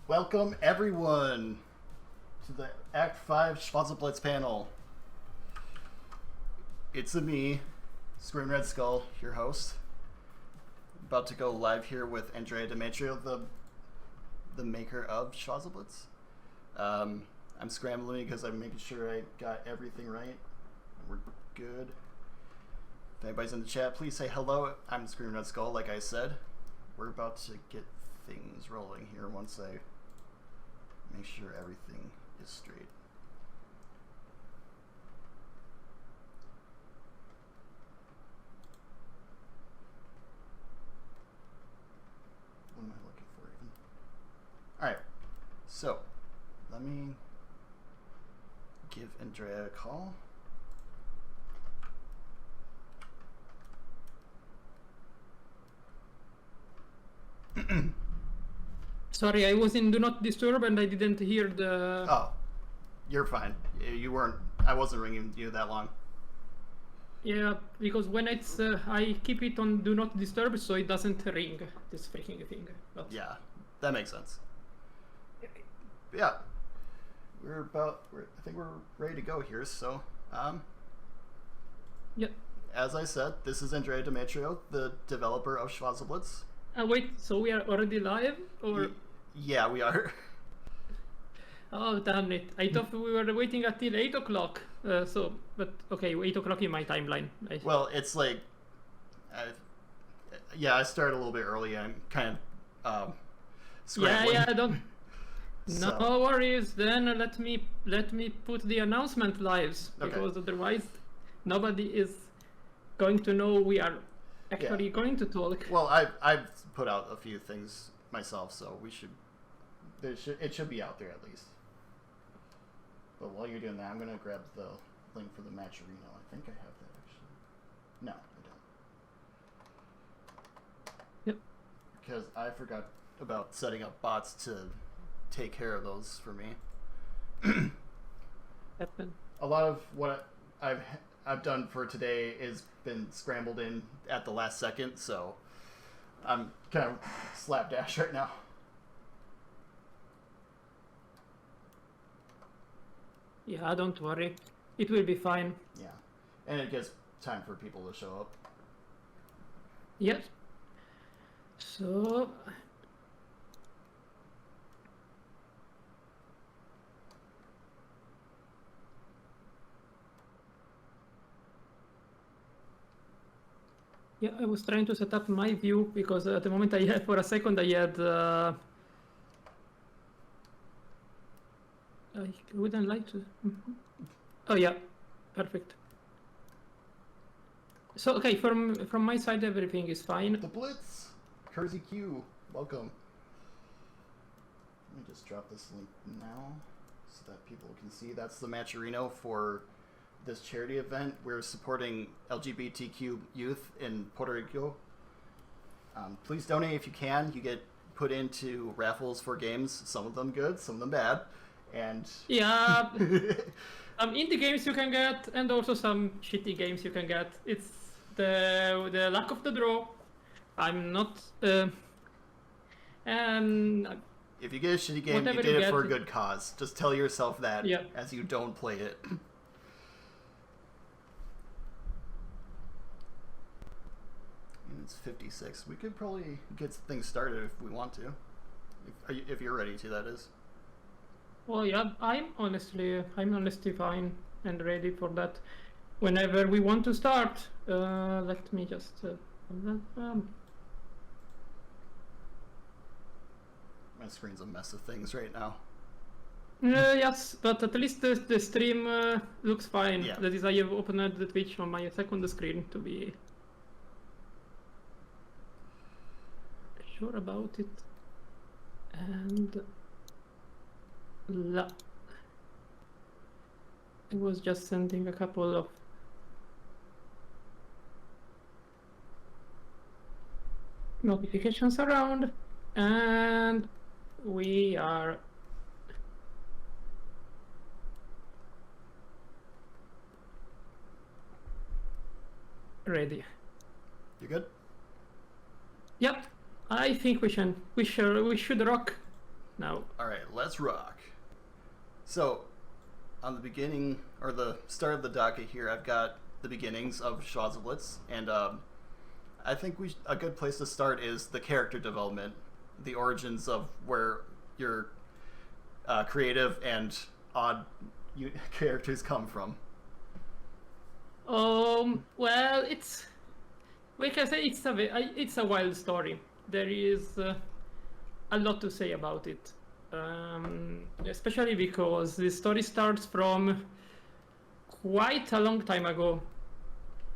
Welcome everyone to the Act 5 Schwarzerblitz panel. It's me, SkreamnRedSkull, your host. About to go live here with Andrea Demetrio, the maker of Schwarzerblitz. I'm scrambling because I'm making sure I got everything right. We're good. If anybody's in the chat, please say hello. I'm SkreamnRedSkull, like I said. We're about to get things rolling here once I make sure everything is straight. What am I looking for even? Alright, so let me give Andrea a call. Sorry, I was in Do Not Disturb and I didn't hear the... Oh, you're fine. You weren't, I wasn't ringing you that long. Yeah, because when it's, I keep it on Do Not Disturb so it doesn't ring, this freaking thing. But... Yeah, that makes sense. Yeah, I think we're ready to go here, so, Yep. as I said, this is Andrea Demetrio, the developer of Schwarzerblitz. Wait, so we are already live, or...? Yeah, we are. Oh, damn it. I thought we were waiting until 8 o'clock, but okay, 8 o'clock in my timeline. Well, it's like, I started a little bit early. I'm kind of scrambling. Yeah, don't... So. No worries, then let me put the announcement lives, because otherwise nobody is going to know we are actually going to talk. Well, I've put out a few things myself, so it should be out there at least. But while you're doing that, I'm gonna grab the link for the Matcherino. I think I have that actually. No, I don't. Yep. Because I forgot about setting up bots to take care of those for me. A lot of what I've done for today is been scrambled in at the last second, so I'm kind of slapdash right now. Yeah, don't worry. It will be fine. Yeah. And it gives time for people to show up. Yes. So... Yeah, I was trying to set up my view because at the moment for a second I had... I wouldn't like to... Oh yeah, perfect. So, okay, from my side everything is fine. The Blitz! Kersey Q, welcome. Let me just drop this link now so that people can see. That's the Matcherino for this charity event. We're supporting LGBTQ youth in Puerto Rico. Please donate if you can. You get put into raffles for games, some of them good, some of them bad. And yeah, indie games you can get, and also some shitty games you can get. It's the luck of the draw. I'm not. And if you get a shitty game, you did it for a good cause. Just tell yourself that as you don't play it. And it's 56. We could probably get things started if we want to. If you're ready to, that is. Well, yeah, I'm honestly fine and ready for that. Whenever we want to start, let me just. My screen's a mess of things right now. Yes, but at least the stream looks fine. Yeah. That is, I have opened the Twitch on my second screen to be sure about it. And I was just sending a couple of notifications around, and we are ready. You good? Yep, I think we should rock. now. All right, let's rock. So, on the beginning, or the start of the docket here, I've got the beginnings of Schwarzerblitz, and I think a good place to start is the character development, the origins of where your creative and odd characters come from. Well, it's like I say, it's a wild story. There is a lot to say about it, especially because the story starts from quite a long time ago.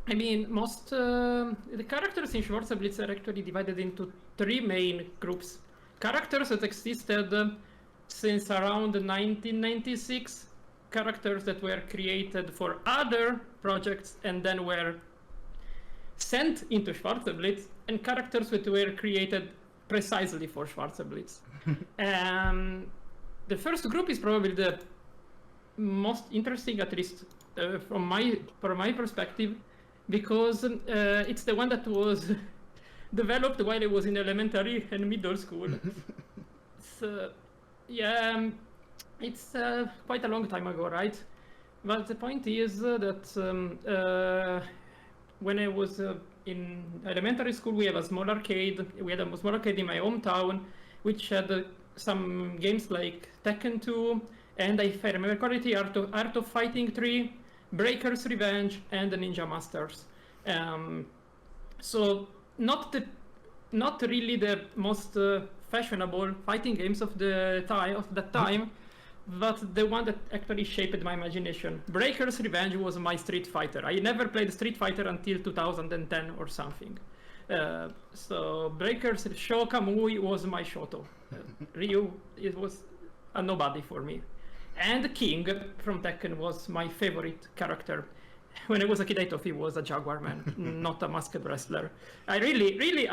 I mean, most the characters in Schwarzerblitz are actually divided into three main groups. Characters that existed since around 1996, characters that were created for other projects and then were sent into Schwarzerblitz, and characters that were created precisely for Schwarzerblitz. The first group is probably the most interesting, at least from my perspective, because it's the one that was developed while I was in elementary and middle school. So, yeah, it's quite a long time ago, right? But the point is that when I was in elementary school, we have a small arcade. We had a small arcade in my hometown, which had some games like Tekken 2, and if I remember correctly, Art of Fighting 3, Breaker's Revenge, and the Ninja Masters. So not really the most fashionable fighting games of that time, but the one that actually shaped my imagination. Breaker's Revenge was my Street Fighter. I never played Street Fighter until 2010 or something. So Breaker's Sho Kamui was my Shoto. Ryu, it was a nobody for me. And King from Tekken was my favorite character. When I was a kid, I thought he was a Jaguar man, not a masked wrestler. I really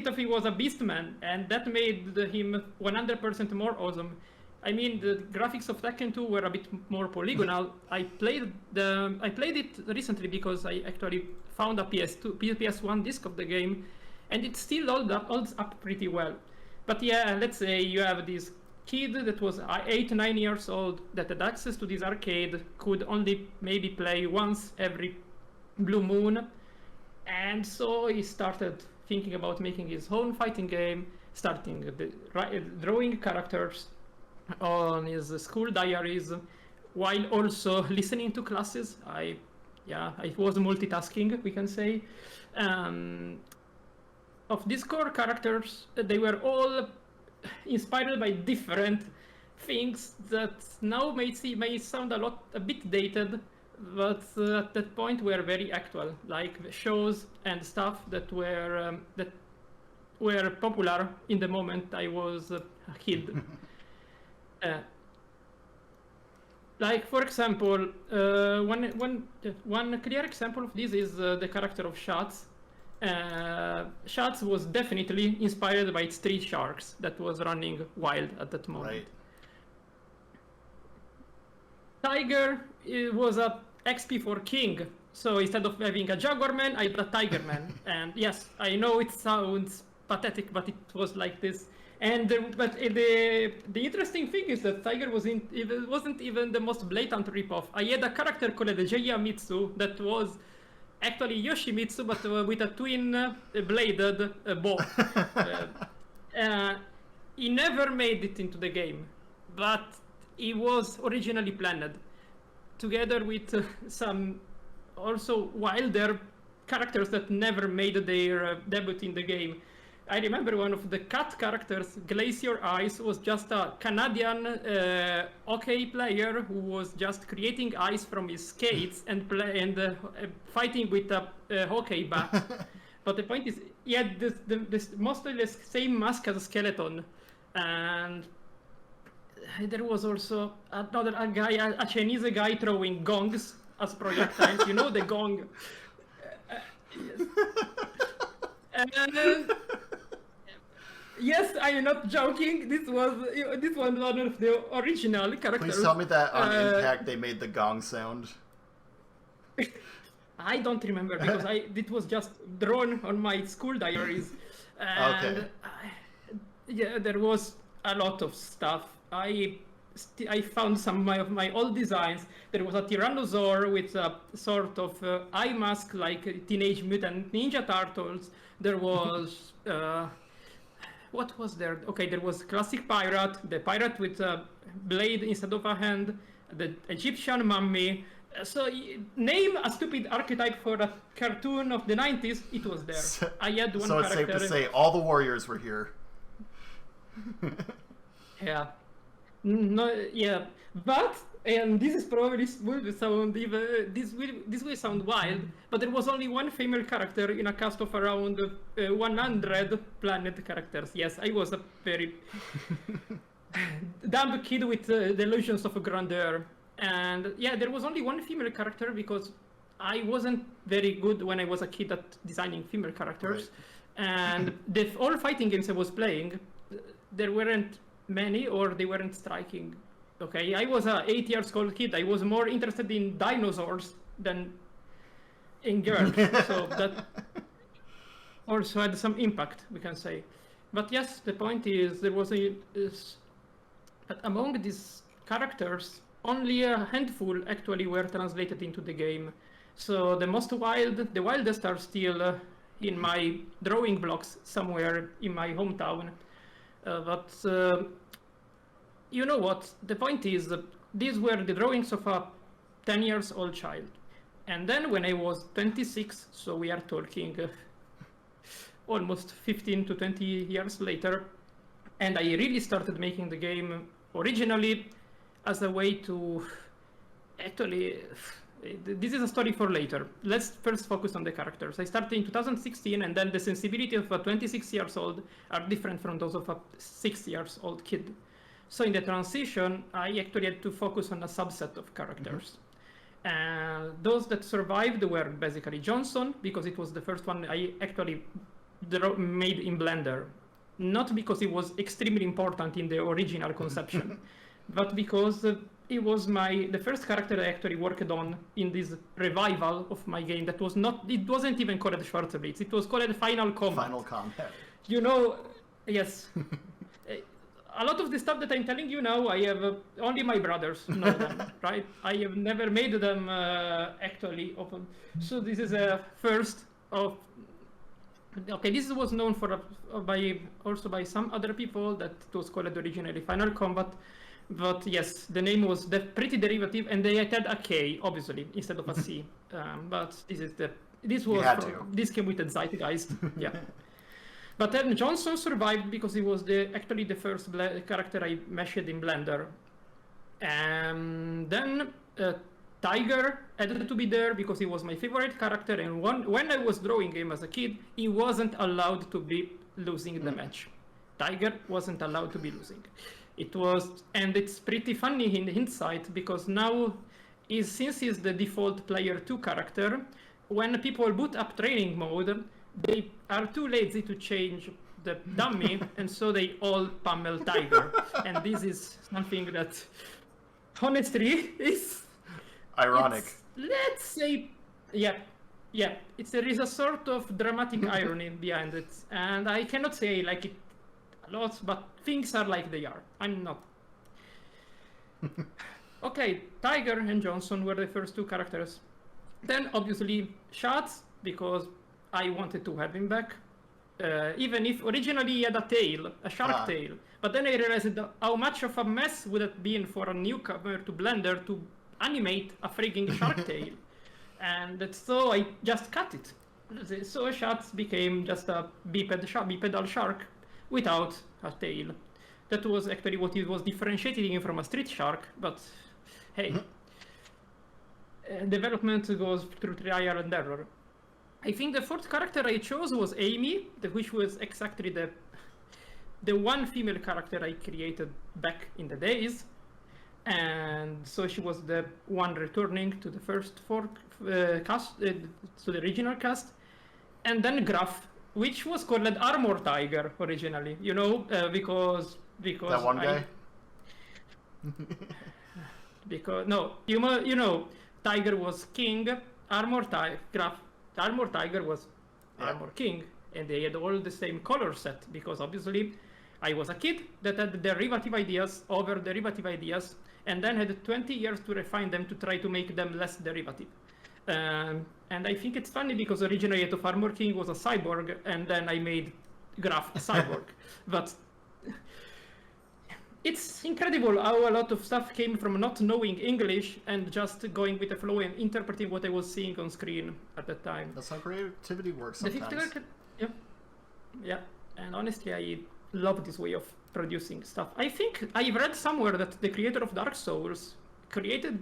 thought he was a beast man, and that made him 100% more awesome. I mean, the graphics of Tekken 2 were a bit more polygonal. I played it recently because I actually found a PS1 disc of the game, and it still holds up pretty well. But yeah, let's say you have this kid that was 8-9 years old that had access to this arcade, could only maybe play once every blue moon, and so he started thinking about making his own fighting game, starting drawing characters on his school diaries while also listening to classes. I was multitasking, we can say. Of these core characters, they were all inspired by different things that now may sound a bit dated, but at that point were very actual, like shows and stuff that were popular in the moment I was a kid. Like, for example, one clear example of this is the character of Schatz. Schatz was definitely inspired by Street Sharks that was running wild at that moment. Right. Tiger was a XP for King, so instead of having a Jaguar man, I had a Tiger man. And yes, I know it sounds pathetic, but it was like this. And the interesting thing is that Tiger wasn't even the most blatant ripoff. I had a character called Mitsu that was actually Yoshimitsu, but with a twin-bladed bow. He never made it into the game, but he was originally planned, together with some also wilder characters that never made their debut in the game. I remember one of the cat characters, Glacier Ice, was just a Canadian hockey player who was just creating ice from his skates and fighting with a hockey bat. But the point is, he had this mostly the same mask as a skeleton. And there was also a Chinese guy throwing gongs as projectiles. You know the gong. Yes, I am not joking. This was one of the original characters. Please tell me that on Impact they made the gong sound. I don't remember because it was just drawn on my school diaries. And okay. Yeah, there was a lot of stuff. I found some of my old designs. There was a Tyrannosaur with a sort of eye mask like Teenage Mutant Ninja Turtles. There was what was there? Okay, there was classic pirate, the pirate with a blade instead of a hand, the Egyptian mummy. So name a stupid archetype for a cartoon of the 90s, it was there. I had one so it's character. safe to say all the warriors were here. Yeah. No, yeah, but and this is probably will sound even this will sound wild, but there was only one female character in a cast of around 100 planet characters. Yes, I was a very dumb kid with delusions of grandeur, and yeah, there was only one female character because I wasn't very good when I was a kid at designing female characters, Right. and all fighting games I was playing, there weren't many or they weren't striking. Okay, I was a 8 years old kid. I was more interested in dinosaurs than in girls, so that also had some impact, we can say. But yes, the point is there was that among these characters, only a handful actually were translated into the game. So the wildest are still in my drawing blocks somewhere in my hometown. But you know what? The point is that these were the drawings of a 10 years old child. And then when I was 26, so we are talking almost 15 to 20 years later, and I really started making the game originally as a way to actually, this is a story for later. Let's first focus on the characters. I started in 2016, and then the sensibility of a 26 years old are different from those of a 6 years old kid. So in the transition, I actually had to focus on a subset of characters. And those that survived were basically Johnson, because it was the first one I actually made in Blender. Not because it was extremely important in the original conception, but because it was the first character I actually worked on in this revival of my game that was not, it wasn't even called Schwarzerblitz, it was called Final Combat. Final Combat. You know, yes. A lot of the stuff that I'm telling you now, I have only my brothers know them, right? I have never made them actually open. So this is a first of. Okay, this was known for also by some other people that it was called originally Final Combat, but yes, the name was pretty derivative, and they had a K obviously instead of a C. But this came with the zeitgeist, yeah. But then Johnson survived because he was actually the first character I meshed in Blender. And then Tiger had to be there because he was my favorite character, and when I was drawing him as a kid, he wasn't allowed to be losing the match. Tiger wasn't allowed to be losing. And it's pretty funny in hindsight because now, since he's the default player 2 character, when people boot up training mode, they are too lazy to change the dummy, and so they all pummel Tiger. And this is something that, honestly, is ironic. Let's say, yeah. There is a sort of dramatic irony behind it, and I cannot say I like it a lot, but things are like they are. I'm not. Okay, Tiger and Johnson were the first 2 characters. Then, obviously, Schatz, because I wanted to have him back, even if originally he had a shark tail. But then I realized how much of a mess would it been for a newcomer to Blender to animate a freaking shark tail. And so I just cut it. So Schatz became just a bipedal shark without a tail. That was actually what it was differentiating him from a street shark, but hey. Development goes through trial and error. I think the 4th character I chose was Amy, which was exactly the one female character I created back in the days. And so she was the one returning to the first 4 cast, to the original cast. And then Graf, which was called Armor Tiger originally, because that one guy? Because, no, Tiger was king, Armor Tiger was Armor King, and they had all the same color set, because obviously I was a kid that had derivative ideas over derivative ideas, and then had 20 years to refine them to try to make them less derivative. And I think it's funny because originally Age of Armor King was a cyborg, and then I made Graph a cyborg. But it's incredible how a lot of stuff came from not knowing English and just going with the flow and interpreting what I was seeing on screen at the time. That's how creativity works sometimes. Yeah. And honestly, I love this way of producing stuff. I think I read somewhere that the creator of Dark Souls created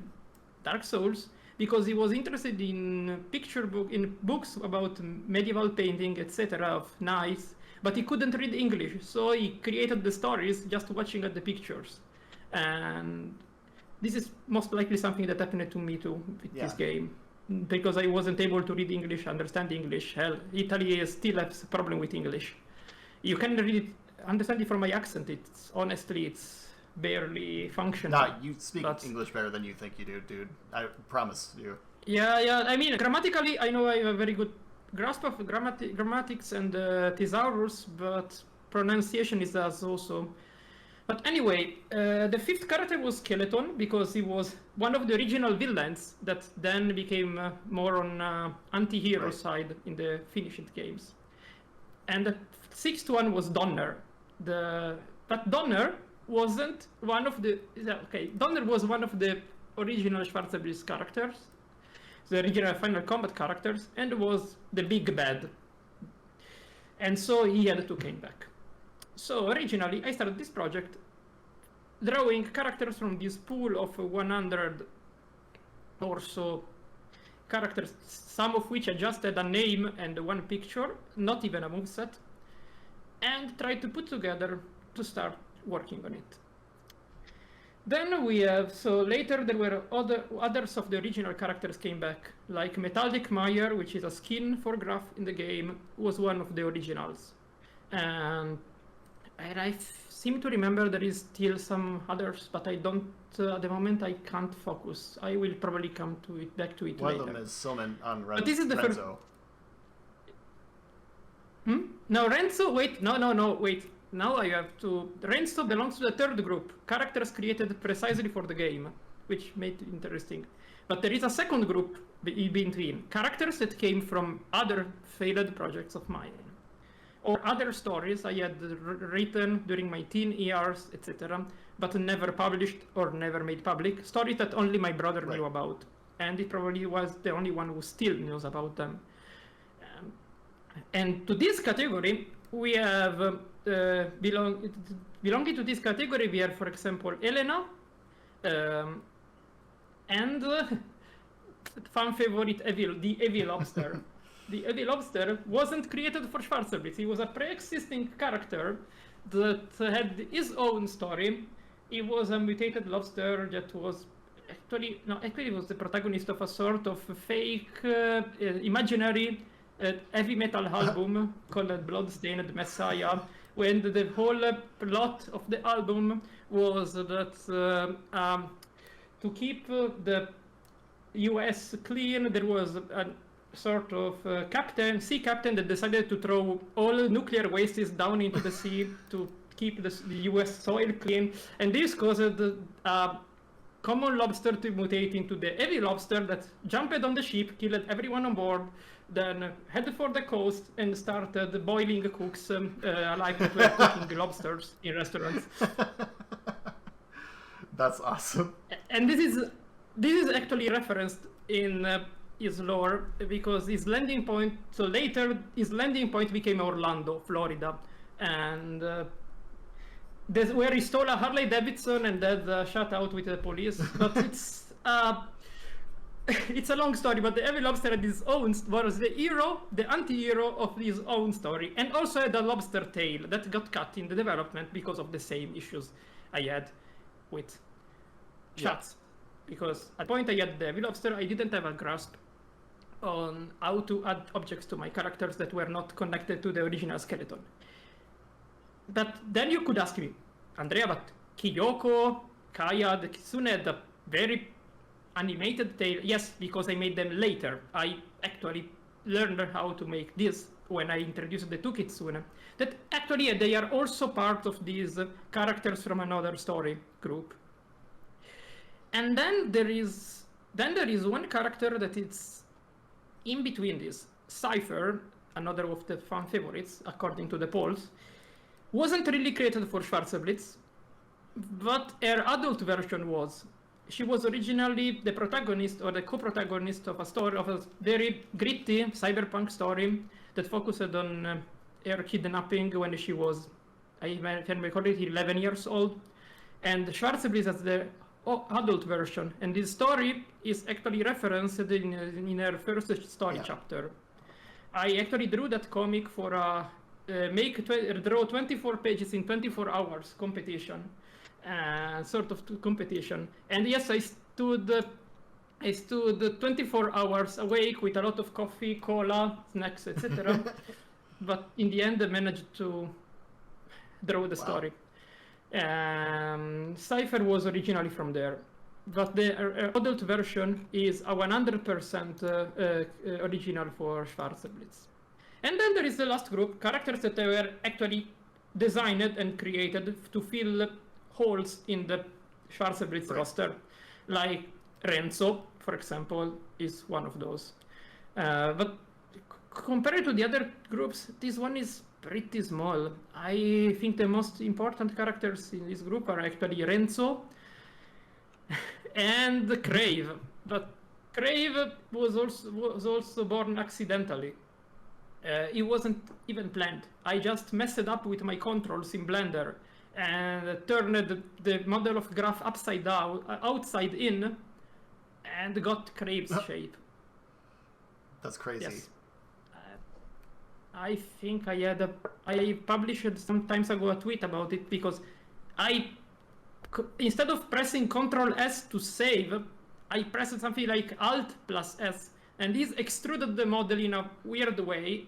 Dark Souls because he was interested in books about medieval painting, etc., of knights, but he couldn't read English, so he created the stories just watching at the pictures. And this is most likely something that happened to me too with this game, because I wasn't able to read English, understand English. Hell, Italy still has a problem with English. You can understand it from my accent. It's barely functional. Nah, you speak English better than you think you do, dude. I promise you. Yeah. I mean, grammatically, I know I have a very good grasp of grammatics and thesaurus, but pronunciation is as also. But anyway, the fifth character was Skeleton because he was one of the original villains that then became more on anti-hero side in the finished games. And the sixth one was Donner. But Donner wasn't one of the... Donner was one of the original Schwarzerblitz characters, the original Final Combat characters, and was the big bad. And so he had to come back. So originally, I started this project drawing characters from this pool of 100 or so characters, some of which I just had a name and one picture, not even a moveset, and tried to put together to start working on it. Then we have, so later there were others of the original characters came back, like Metallic Meyer, which is a skin for Graph in the game, was one of the originals. And I seem to remember there is still some others, but I don't, at the moment I can't focus. I will probably come to it, back to it later. One of them is Silman on Renzo. But this is the first... No, Renzo, wait, no, wait. Now I have to... Renzo belongs to the third group, characters created precisely for the game, which made it interesting. But there is a second group in between, characters that came from other failed projects of mine, or other stories I had written during my teen years, etc., but never published or never made public, stories that only my brother knew about, and he probably was the only one who still knows about them. And to this category, we have... belonging to this category, we have, for example, Elena, and fan favorite, the Evil Lobster. The Evil Lobster wasn't created for Schwarzerblitz. He was a pre-existing character that had his own story. He was a mutated lobster that was actually he was the protagonist of a sort of fake, imaginary heavy metal album called Bloodstained Messiah, when the whole plot of the album was that to keep the US clean, there was a sort of sea captain that decided to throw all nuclear wastes down into the sea to keep the US soil clean, and this caused common lobster to mutate into the heavy lobster that jumped on the ship, killed everyone on board, then headed for the coast and started boiling cooks like that were cooking lobsters in restaurants. That's awesome. And this is actually referenced in his lore, because his landing point, so later his landing point became Orlando, Florida, and that's where he stole a Harley Davidson and then shot out with the police. But it's it's a long story, but the Evil Lobster had his own, was the hero, the anti-hero of his own story, and also had a lobster tail that got cut in the development because of the same issues I had with shots. Because at the point I had the Evil Lobster, I didn't have a grasp on how to add objects to my characters that were not connected to the original skeleton. But then you could ask me, Andrea, but Kyoko, Kaya, the Kitsune had a very animated tail. Yes, because I made them later. I actually learned how to make this when I introduced the two kitsune, that actually they are also part of these characters from another story group. And then there is one character that it's in between this. Cypher, another of the fan favorites, according to the polls, wasn't really created for Schwarzerblitz, but her adult version was. She was originally the protagonist or the co-protagonist of a very gritty cyberpunk story that focused on her kidnapping when she was, I can recall it, 11 years old. And Schwarzerblitz has the adult version, and this story is actually referenced in her first story chapter. I actually drew that comic for a draw 24 pages in 24 hours competition, sort of competition. And yes, I stood 24 hours awake with a lot of coffee, cola, snacks, etc. But in the end, I managed to draw the story. Cypher was originally from there, but the adult version is a 100% original for Schwarzerblitz. And then there is the last group, characters that were actually designed and created to fill holes in the Schwarzerblitz roster. Like Renzo, for example, is one of those. But compared to the other groups, this one is pretty small. I think the most important characters in this group are actually Renzo and Crave. But Crave was also born accidentally. It wasn't even planned. I just messed it up with my controls in Blender and turned the model of graph upside down, outside in, and got Crave's shape. That's crazy. Yes. I think I published some times ago a tweet about it because instead of pressing Ctrl S to save, I pressed something like Alt plus S, and this extruded the model in a weird way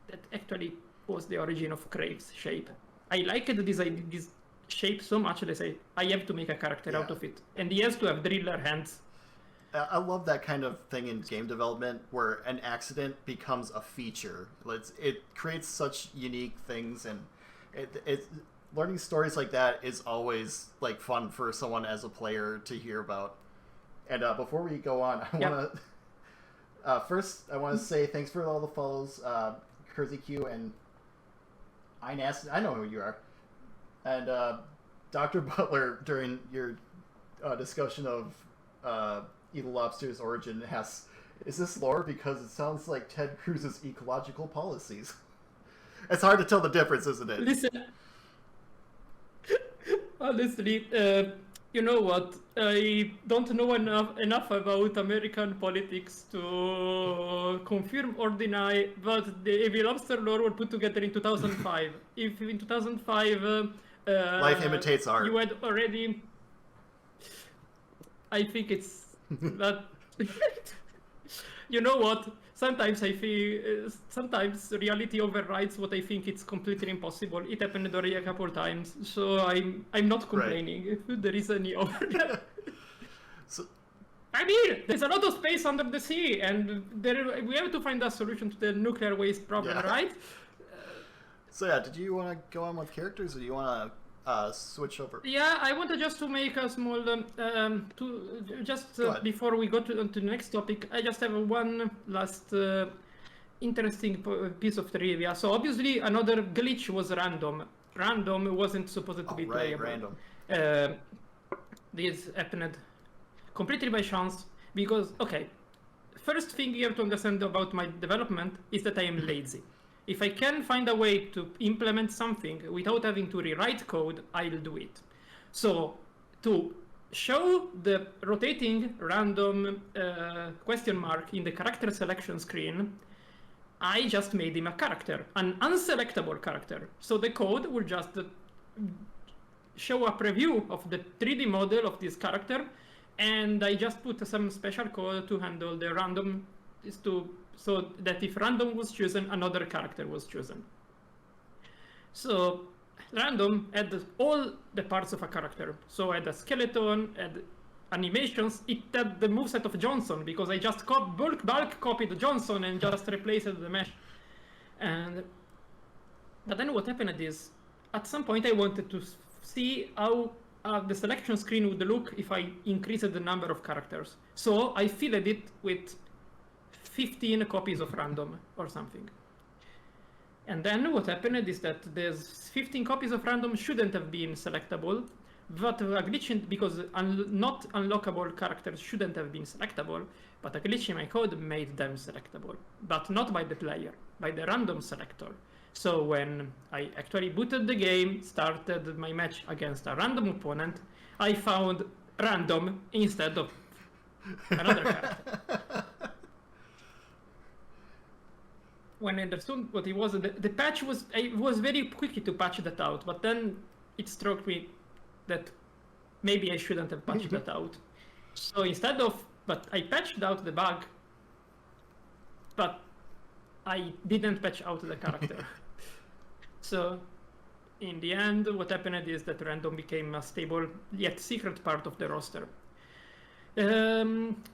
that actually was the origin of Crave's shape. I liked this shape so much that I have to make a character out of it, and he has to have driller hands. I love that kind of thing in game development where an accident becomes a feature. It creates such unique things, and learning stories like that is always like fun for someone as a player to hear about. And before we go on, I want to first I want to say thanks for all the follows, KurzyQ and iNasty. I know who you are, and Dr. Butler during your discussion of Evil Lobster's origin asks, is this lore? Because it sounds like Ted Cruz's ecological policies. It's hard to tell the difference, isn't it? Listen, honestly, you know what? I don't know enough about American politics to confirm or deny, but the Evil Lobster lore was put together in 2005. If in 2005... life imitates art. You had already... I think it's... But you know what? Sometimes I feel sometimes reality overrides what I think it's completely impossible. It happened already a couple times, so I'm not complaining if there is any overlap. I mean, there's a lot of space under the sea, and we have to find a solution to the nuclear waste problem, right? So yeah, did you want to go on with characters, or do you want to switch over? Yeah, I wanted just to make a small, before we go to the next topic, I just have one last interesting piece of trivia. So obviously another glitch was random. Random wasn't supposed to be playable. Random. This happened completely by chance because, okay, first thing you have to understand about my development is that I am lazy. If I can find a way to implement something without having to rewrite code, I'll do it. So to show the rotating random question mark in the character selection screen, I just made him a character, an unselectable character. So the code will just show a preview of the 3D model of this character, and I just put some special code to handle the random so that if random was chosen, another character was chosen. So random had all the parts of a character. So I had a skeleton, had animations, it had the moveset of Johnson because I just bulk copied Johnson and just replaced the mesh. But then what happened is, at some point I wanted to see how the selection screen would look if I increased the number of characters. So I filled it with 15 copies of random or something. And then what happened is that there's 15 copies of random shouldn't have been selectable, but a glitch because not unlockable characters shouldn't have been selectable, but a glitch in my code made them selectable, but not by the player, by the random selector. So when I actually booted the game, started my match against a random opponent, I found random instead of another character. When I understood what it was, the patch was, it was very quick to patch that out, but then it struck me that maybe I shouldn't have patched that out. So instead of, but I patched out the bug, but I didn't patch out the character. So in the end, what happened is that random became a stable yet secret part of the roster.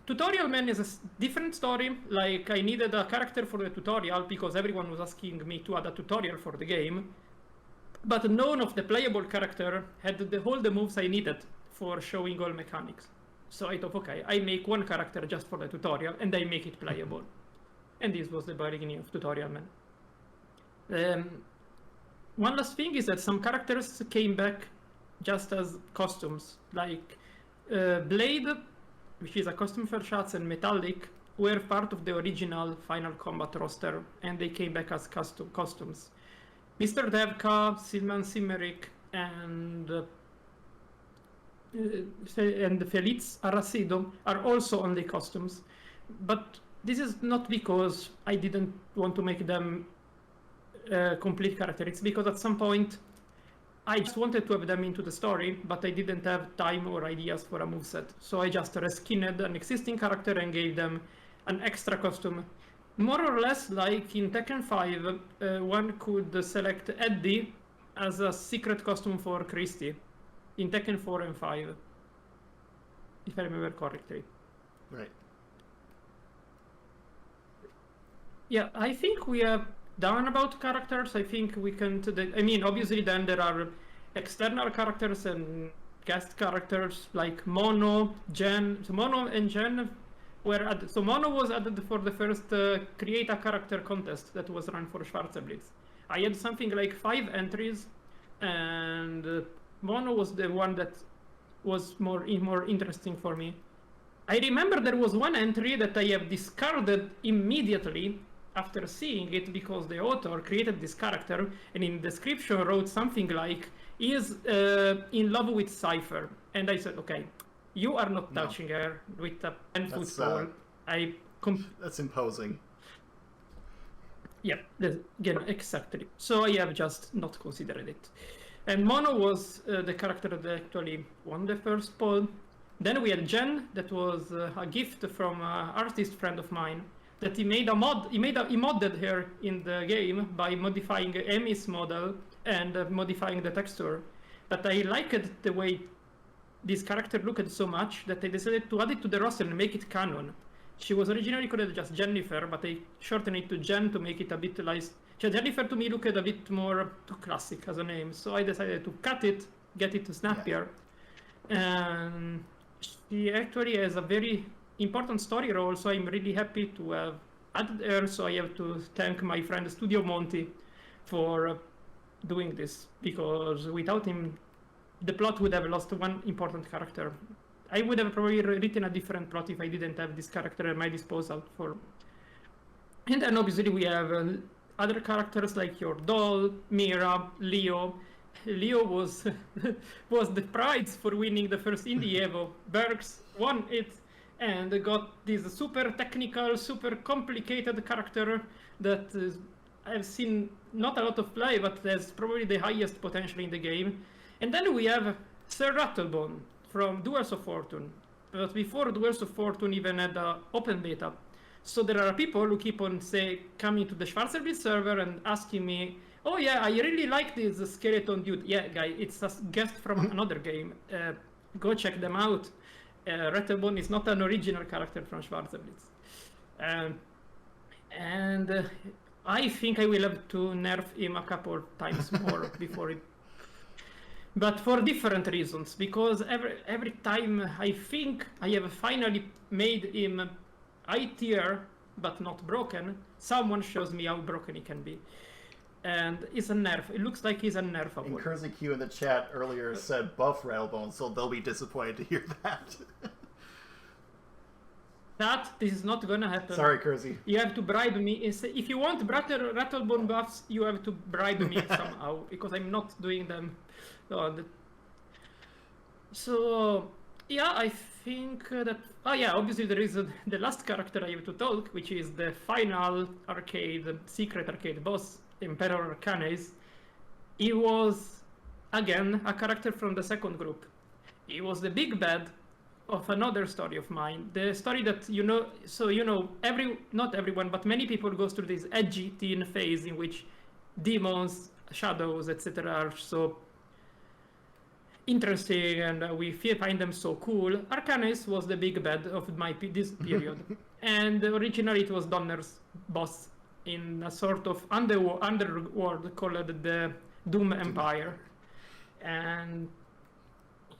Tutorial Man is a different story. Like, I needed a character for the tutorial because everyone was asking me to add a tutorial for the game, but none of the playable character had all the moves I needed for showing all mechanics. So I thought, okay, I make one character just for the tutorial and I make it playable. And this was the beginning of Tutorial Man. One last thing is that some characters came back just as costumes, like Blade, which is a costume for shots, and Metallic were part of the original Final Combat roster, and they came back as costumes. Mr. Devka, Silman Simeric, and Feliz Arracido are also only costumes. But this is not because I didn't want to make them complete character. It's because at some point I just wanted to have them into the story, but I didn't have time or ideas for a moveset. So I just reskinned an existing character and gave them an extra costume. More or less like in Tekken 5, one could select Eddie as a secret costume for Christy in Tekken 4 and 5, if I remember correctly. Right. Yeah, I think we have done about characters. I think we can, I mean, obviously then there are external characters and guest characters like Mono, Jen. So Mono and Jen were added. So Mono was added for the first create a character contest that was run for Schwarzerblitz. I had something like 5 entries, and Mono was the one that was more interesting for me. I remember there was one entry that I have discarded immediately after seeing it because the author created this character and in the description wrote something like, he is in love with Cypher. And I said, okay, you are not touching her with a 10-foot pole. That's imposing. Yeah, again, exactly. So I have just not considered it. And Mono was the character that actually won the first poll. Then we had Jen, that was a gift from an artist friend of mine, that he made a mod. He modded her in the game by modifying Emmy's model and modifying the texture. But I liked the way this character looked so much that I decided to add it to the roster and make it canon. She was originally called just Jennifer, but I shortened it to Jen to make it a bit like. Jennifer to me looked a bit more too classic as a name, so I decided to cut it, get it snappier. And she actually has a very important story role, so I'm really happy to have added her. So I have to thank my friend Studio Monty for doing this, because without him, the plot would have lost one important character. I would have probably written a different plot if I didn't have this character at my disposal. And then obviously we have other characters like your doll, Mira, Leo. Leo was the prize for winning the first Indie Evo. Bergs won it and got this super technical, super complicated character that I've seen not a lot of play, but has probably the highest potential in the game. And then we have Sir Rattlebone from Duels of Fortune. But before Duels of Fortune even had an open beta. So there are people who keep on coming to the Schwarzerblitz server and asking me, oh yeah, I really like this skeleton dude. Yeah, guy, it's a guest from another game. Go check them out. Rattlebone is not an original character from Schwarzerblitz. And I think I will have to nerf him a couple times more before it. But for different reasons, because every time I think I have finally made him I tier but not broken, someone shows me how broken he can be. And it's a nerf. It looks like he's a nerfable. And Cursey Q in the chat earlier said buff Rattlebone, so they'll be disappointed to hear that. This is not gonna happen. Sorry, Cursey. You have to bribe me. If you want Rattlebone buffs, you have to bribe me somehow, because I'm not doing them. So, yeah, I think that... Oh yeah, obviously there is the last character I have to talk, which is the final secret arcade boss, Emperor Arcanes. He was, again, a character from the second group. He was the big bad of another story of mine. The story that, not everyone, but many people go through this edgy teen phase in which demons, shadows, etc. are so interesting and we find them so cool. Arcanes was the big bad of this period. And originally it was Donner's boss in a sort of underworld called the Doom Empire. And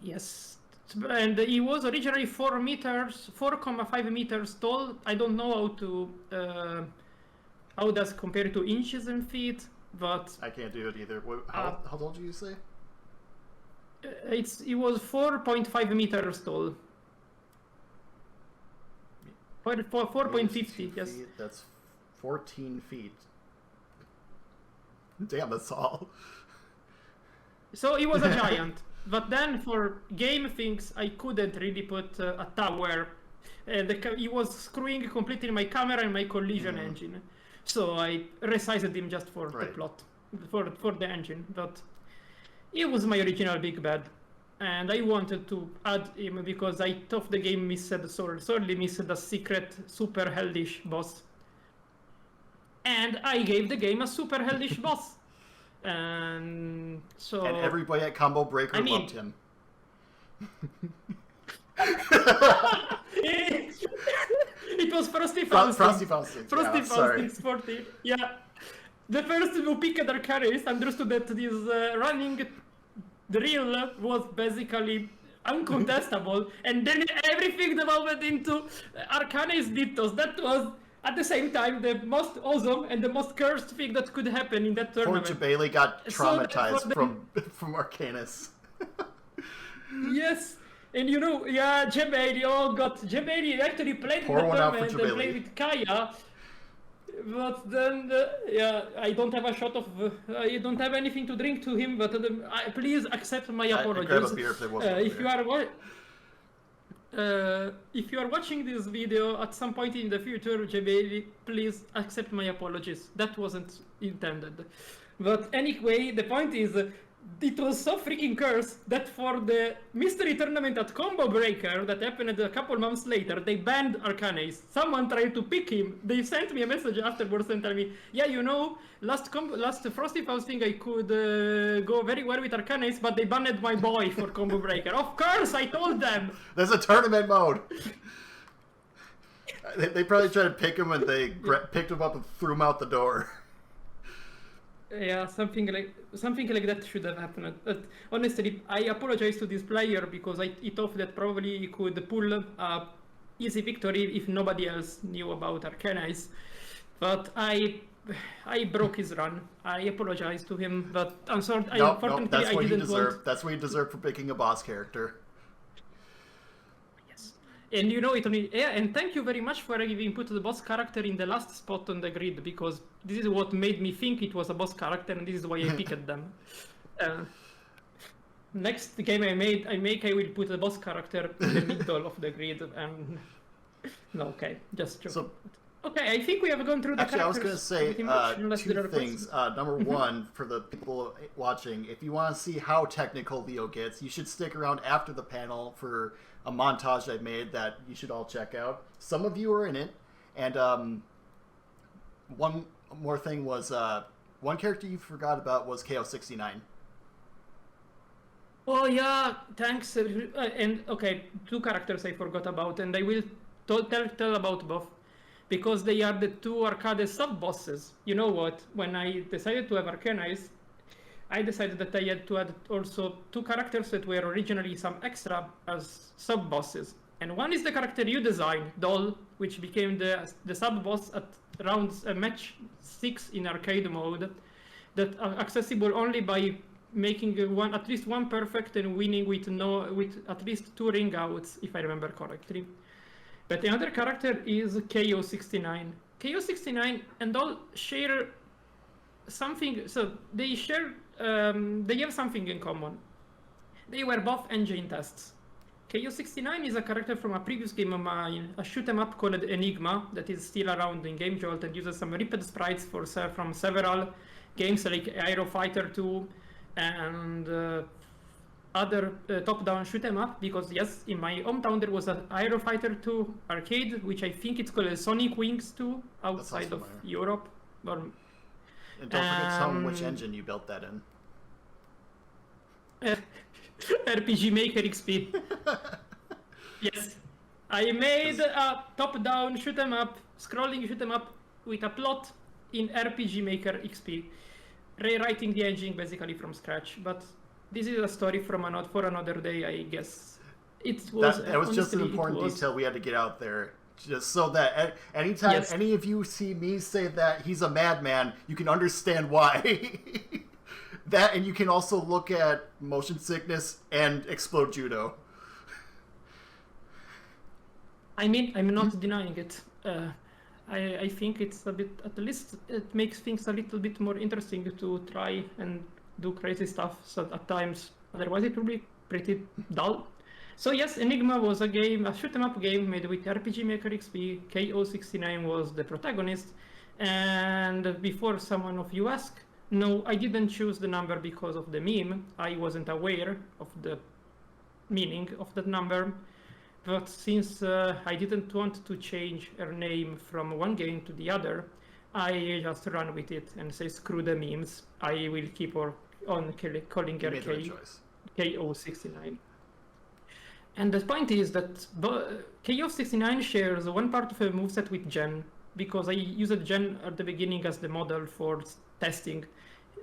yes, and he was originally 4.5 meters tall. I don't know how does compare to inches and feet, but I can't do it either. How tall did you say? It was 4.5 meters tall. 4.50, yes. That's 14 feet. Damn, that's all. So he was a giant. But then for game things, I couldn't really put a tower. He was screwing completely my camera and my collision engine. So I resized him just for the plot, for the engine. But he was my original big bad. And I wanted to add him because I thought the game sorely missed a secret super hellish boss. And I gave the game a super hellish boss. And so... And everybody at Combo Breaker loved him. It was Frosty Faustings. Frosty Faustings. Frosty Faustings 40. Yeah. The person who picked Arcanes understood that this running drill was basically uncontestable, and then everything developed into Arcanes Dittos. That was, at the same time, the most awesome and the most cursed thing that could happen in that tournament. Poor Bailey got traumatized from Arcanus. Yes. And Bailey Bailey actually played Pour in the one out for tournament and played with Kaya. But then, I don't have a shot of... I don't have anything to drink to him, but please accept my apologies. Grab a beer if there was if you are watching this video at some point in the future, JBL, please accept my apologies. That wasn't intended. But anyway, the point is, it was so freaking cursed that for the mystery tournament at Combo Breaker that happened a couple months later, they banned Arcanes. Someone tried to pick him. They sent me a message afterwards and tell me, yeah, last Frosty Fausting I could go very well with Arcanes, but they banned my boy for Combo Breaker. Of course, I told them! There's a tournament mode! They probably tried to pick him and they picked him up and threw him out the door. Yeah, something like that should have happened. But honestly, I apologize to this player because I thought that probably he could pull a easy victory if nobody else knew about Arcanes. But I broke his run. I apologize to him, but I'm sorry. Unfortunately, that's what I didn't want... That's what you deserve for picking a boss character. And and thank you very much for giving put the boss character in the last spot on the grid, because this is what made me think it was a boss character, and this is why I picked them. Next game I will put the boss character in the middle of the grid, and just joke. So, okay, I think we have gone through the characters. Actually, I was going to say two things. Number one, for the people watching, if you want to see how technical Leo gets, you should stick around after the panel for a montage I've made that you should all check out. Some of you are in it, and one more thing was one character you forgot about was KO69. Oh yeah, thanks. And okay, two characters I forgot about, and I will tell about both. because they are the two arcade sub-bosses. You know what? When I decided to have Arcanize, I decided that I had to add also two characters that were originally some extra as sub-bosses. And one is the character you designed, Doll, which became the sub-boss at match 6 in arcade mode, that are accessible only by making at least one perfect and winning with at least 2 ring outs, if I remember correctly. But another character is KO69. KO69 and Doll share something, so they have something in common. They were both engine tests. KO69 is a character from a previous game of mine, a shoot 'em up called ENiGMA, that is still around in Game Jolt and uses some ripped sprites from several games like Aero Fighter 2 and other top-down shoot 'em up, because yes, in my hometown there was an Aero Fighter 2 arcade, which I think it's called Sonic Wings 2 outside of Europe. And don't forget to tell me which engine you built that in. RPG Maker XP. Yes. I made a top-down shoot 'em up, scrolling shoot 'em up with a plot in RPG Maker XP. Rewriting the engine basically from scratch, but this is a story for another day, I guess. That was just an important detail we had to get out there, just so that anytime any of you see me say that he's a madman, you can understand why. That, and you can also look at Motion Sickness and Explode Judo. I mean, I'm not denying it. I think it's a bit, at least it makes things a little bit more interesting to try and do crazy stuff so at times. Otherwise it will be pretty dull. So yes, ENiGMA was a shoot 'em up game made with RPG Maker XP. KO69 was the protagonist. And before someone of you ask, no, I didn't choose the number because of the meme. I wasn't aware of the meaning of that number. But since I didn't want to change her name from one game to the other, I just ran with it and say screw the memes. I will keep on calling her KO69. And the point is that KO69 shares one part of a moveset with Jen, because I used Jen at the beginning as the model for testing.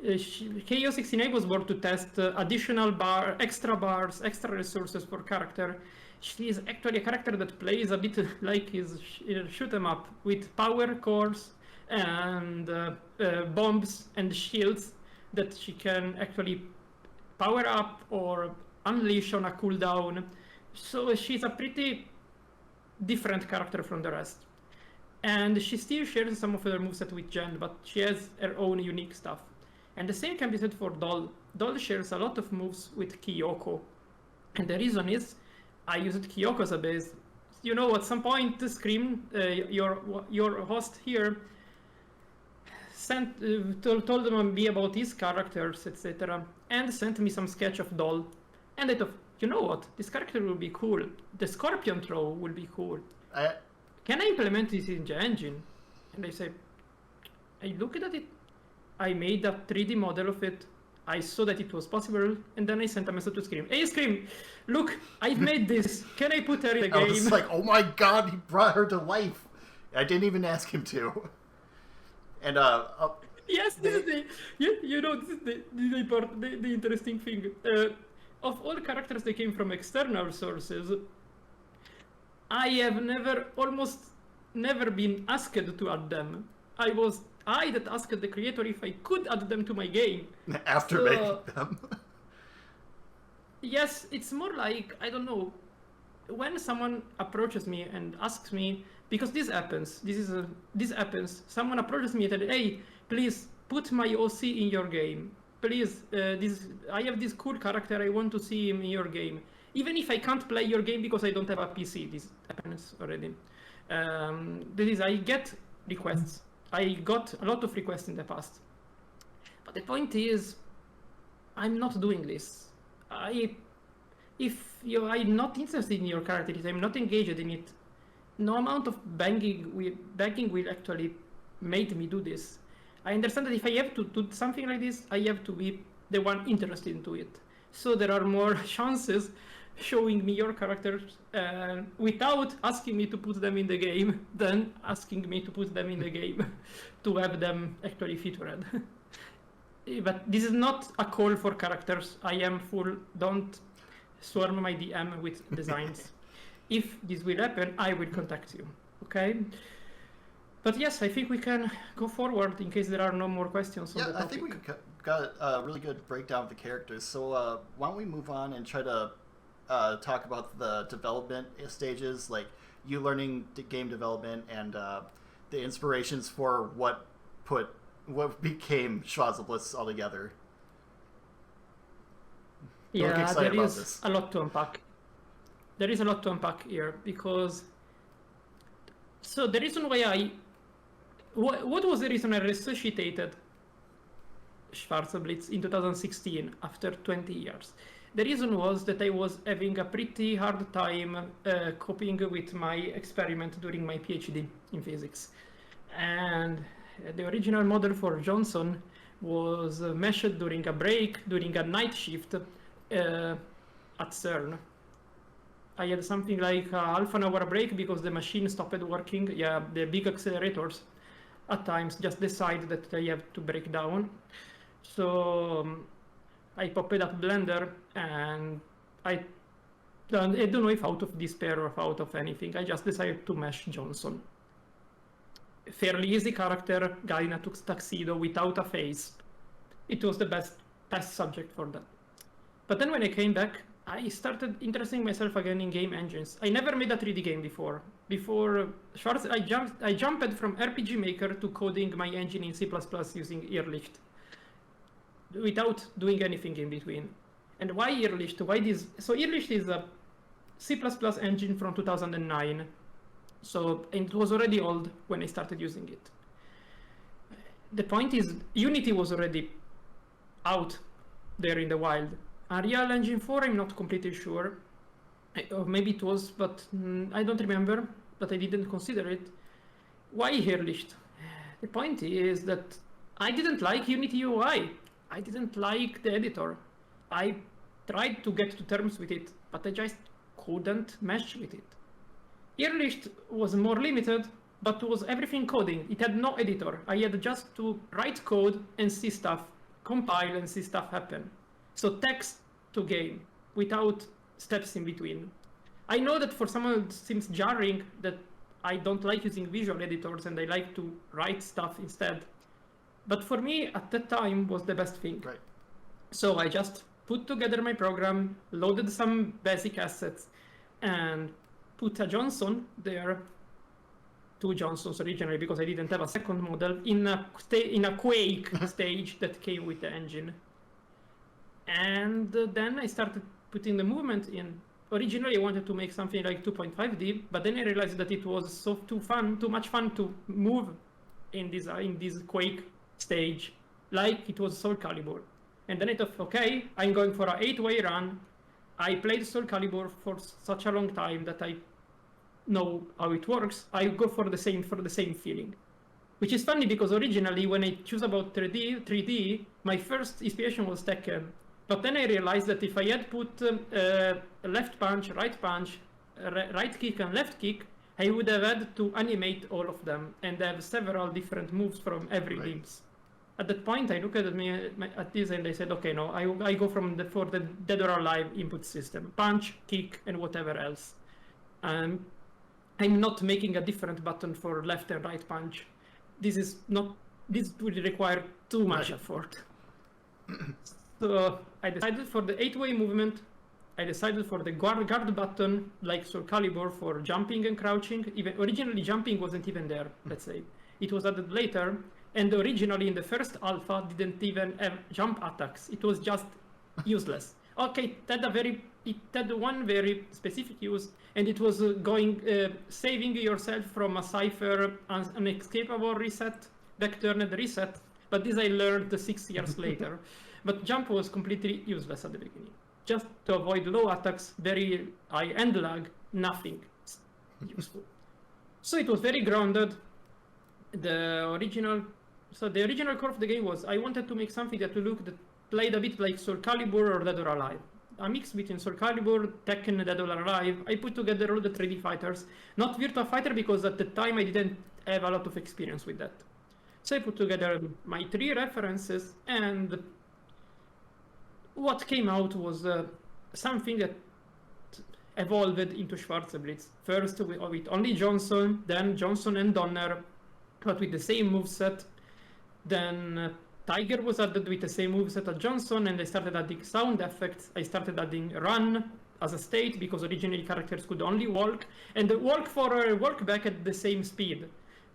KO69 was born to test additional extra bars, extra resources for character. She is actually a character that plays a bit like his shoot 'em up, with power cores and bombs and shields that she can actually power up or unleash on a cooldown. So she's a pretty different character from the rest. And she still shares some of her moveset with Jen, but she has her own unique stuff. And the same can be said for Doll. Doll shares a lot of moves with Kyoko. And the reason is, I used Kyoko as a base. You know, at some point, Scream, your host here, told me about his characters, etc., and sent me some sketch of Doll. And I thought, you know what, this character will be cool. The Scorpion throw will be cool. Can I implement this in the engine? And I said, I looked at it, I made a 3D model of it, I saw that it was possible, and then I sent a message to Scream. Hey Scream, look, I've made this. Can I put her in the game? I was like, oh my god, he brought her to life. I didn't even ask him to. And yes, this is the interesting thing. Of all characters that came from external sources, I have almost never been asked to add them. I that asked the creator if I could add them to my game. After making them. Yes, it's more like, I don't know, when someone approaches me and asks me, because this happens, someone approaches me and says, hey, please put my OC in your game. Please, I have this cool character, I want to see him in your game. Even if I can't play your game because I don't have a PC, this happens already. I get requests. I got a lot of requests in the past. But the point is, I'm not doing this. If I'm not interested in your character, if I'm not engaged in it, no amount of begging will actually make me do this. I understand that if I have to do something like this, I have to be the one interested into it. So there are more chances showing me your characters without asking me to put them in the game, then asking me to put them in the game to have them actually featured. But this is not a call for characters. I am full. Don't swarm my DM with designs. If this will happen, I will contact you. Okay? But yes, I think we can go forward in case there are no more questions on the topic. I think we got a really good breakdown of the characters. So why don't we move on and try to talk about the development stages, like you learning game development and the inspirations for what became Schwarzerblitz altogether. Yeah, there is a lot to unpack. There is a lot to unpack here because... So the reason why what was the reason I resuscitated Schwarzerblitz in 2016 after 20 years? The reason was that I was having a pretty hard time coping with my experiment during my PhD in physics. And the original model for Johnson was meshed during a break, during a night shift at CERN. I had something like a half an hour break because the machine stopped working. Yeah, the big accelerators at times just decide that they have to break down. So I popped up Blender and I don't know if out of despair or out of anything, I just decided to mesh Johnson. Fairly easy character, guy in a tuxedo without a face. It was the best test subject for that. But then when I came back, I started interesting myself again in game engines. I never made a 3D game before. Before Schwarz, I jumped from RPG Maker to coding my engine in C++ using Irrlicht, without doing anything in between. And why Irrlicht? Why this? So Irrlicht is a C++ engine from 2009. So it was already old when I started using it. The point is, Unity was already out there in the wild. Unreal Engine 4, I'm not completely sure. Or maybe it was, but I don't remember, but I didn't consider it. Why Irrlicht? The point is that I didn't like Unity UI. I didn't like the editor. I tried to get to terms with it, but I just couldn't mesh with it. Irrlicht was more limited, but was everything coding. It had no editor. I had just to write code and see stuff, compile and see stuff happen. So text to game, without steps in between. I know that for someone it seems jarring that I don't like using visual editors and I like to write stuff instead. But for me, at that time, was the best thing. Right. So I just put together my program, loaded some basic assets, and put a Johnson there, two Johnsons originally, because I didn't have a second model, in a Quake stage that came with the engine. And then I started putting the movement in. Originally, I wanted to make something like 2.5D, but then I realized that it was too much fun to move in this Quake stage, like it was Soul Calibur. And then I thought, okay, I'm going for an 8-way run. I played Soul Calibur for such a long time that I know how it works. I go for the same feeling. Which is funny because originally when I choose about 3D, my first inspiration was Tekken. But then I realized that if I had put left punch, right kick and left kick, I would have had to animate all of them and have several different moves from every limbs. At that point, I looked at this and I said, okay, no, I go for the dead or alive input system. Punch, kick, and whatever else. I'm not making a different button for left and right punch. This would require too much effort. So I decided for the 8-way movement. I decided for the guard button, like Soul Calibur, for jumping and crouching. Even originally, jumping wasn't even there, let's say. It was added later. And originally, in the first alpha, didn't even have jump attacks. It was just useless. Okay, it had one very specific use, and it was saving yourself from a cipher, an escapable reset, back-turned reset. But this I learned 6 years later. But jump was completely useless at the beginning. Just to avoid low attacks, very high end lag, nothing useful. So it was very grounded. The original core of the game was I wanted to make something that played a bit like Soul Calibur or Dead or Alive. a mix between Soul Calibur, Tekken, Dead or Alive. I put together all the 3D fighters. Not Virtua Fighter because at the time I didn't have a lot of experience with that. So I put together my 3 references, and what came out was something that evolved into Schwarzerblitz. First with only Johnson, then Johnson and Donner, but with the same moveset. Then Tiger was added with the same moveset as Johnson, and I started adding sound effects. I started adding run as a state because originally characters could only walk, and walk forward, walk back at the same speed.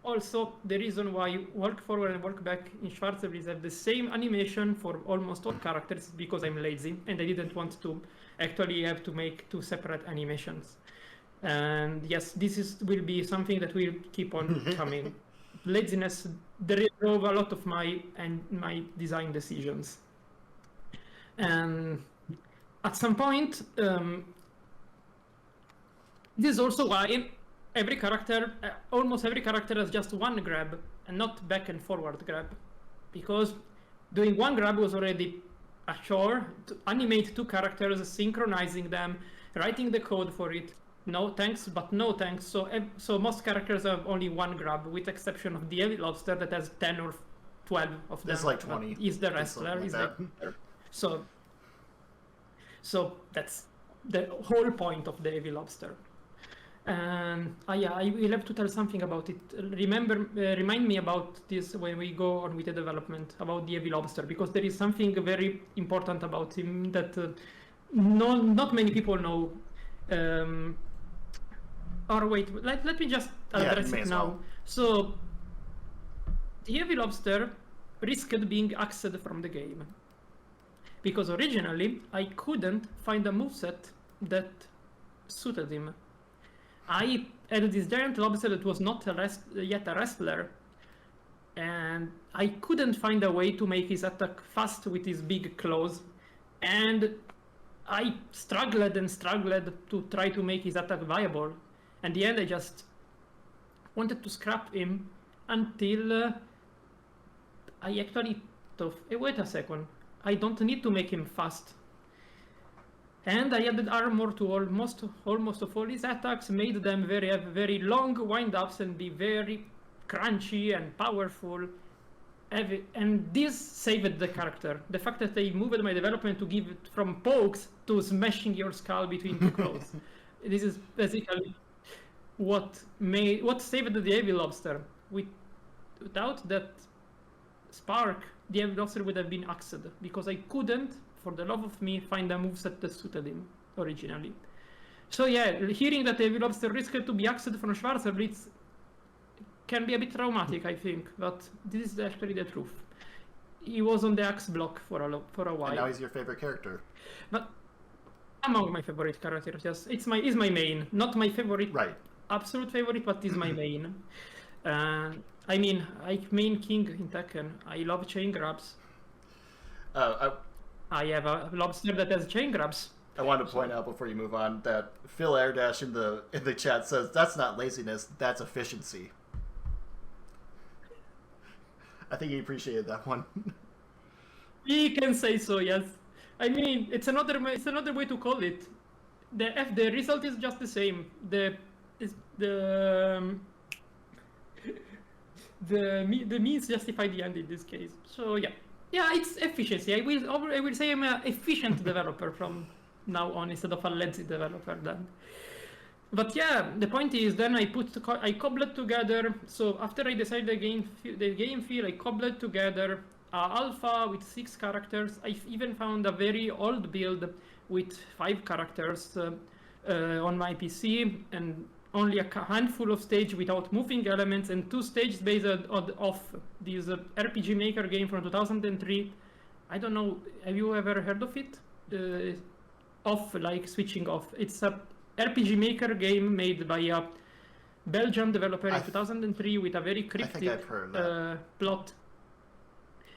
Also, the reason why walk forward and walk back in Schwarzerblitz have the same animation for almost all characters because I'm lazy and I didn't want to actually have to make 2 separate animations. And yes, this will be something that will keep on coming. Laziness drove a lot of my design decisions. And at some point, this is also why every character, almost every character has just one grab and not back and forward grab, because doing one grab was already a chore. To animate 2 characters, synchronizing them, writing the code for it. No thanks, but no thanks. So most characters have only one grab, with exception of the Heavy Lobster that has 10 or 12 of them. There's like 20. Is the wrestler? Like is that. So that's the whole point of the Heavy Lobster. And yeah, I will have to tell something about it. Remind me about this when we go on with the development about the Heavy Lobster, because there is something very important about him that not many people know. Or wait, let me just address it now. Well. So, the Heavy Lobster risked being axed from the game, because originally I couldn't find a moveset that suited him. I had this giant lobster that was not yet a wrestler, and I couldn't find a way to make his attack fast with his big claws, and I struggled and struggled to try to make his attack viable. In the end, I just wanted to scrap him until I actually thought, hey, wait a second, I don't need to make him fast. And I added armor to almost of all his attacks, made them have very long wind-ups and be very crunchy and powerful. And this saved the character. The fact that I moved my development to give it from pokes to smashing your skull between 2 claws. This is basically what saved the Heavy Lobster. Without that spark, the Heavy Lobster would have been axed, because I couldn't, for the love of me, find a moveset that suited him originally. So yeah, hearing that the Heavy Lobster risked to be axed from Schwarzerblitz can be a bit traumatic, I think, but this is actually the truth. He was on the axe block for a while. And now he's your favorite character. But among my favorite characters, yes, is my main, not my favorite, Right. absolute favorite, but is my main. I mean, I main King in Tekken. I love chain grabs. I have a lobster that has chain grabs. I wanted to point out before you move on that Phil Airdash in the chat says that's not laziness, that's efficiency. I think he appreciated that one. He can say so, yes. I mean, it's another way to call it. The result is just the same. The means justify the end in this case. So yeah, it's efficiency. I will say I'm an efficient developer from now on instead of a lazy developer then. But yeah, the point is, then I cobbled together. So after I decided the game feel, I cobbled together alpha with 6 characters. I even found a very old build with 5 characters on my PC, and only a handful of stages without moving elements, and 2 stages based off this RPG Maker game from 2003. I don't know, have you ever heard of it? Off, like switching off. It's a RPG Maker game made by a Belgian developer in 2003 with a very cryptic plot.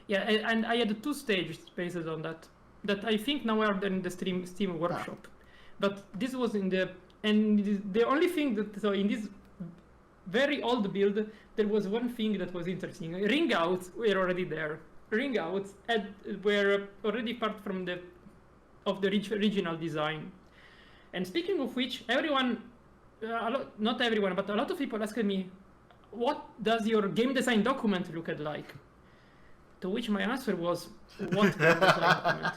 Yeah, and I had 2 stages based on that I think now are in the Steam workshop. But this was the only thing that, so in this very old build, there was one thing that was interesting. Ring outs were already there. Ring outs were already part from the of the original design. And speaking of which, everyone, not everyone, but a lot of people asked me, what does your game design document look like? To which my answer was, what game design document?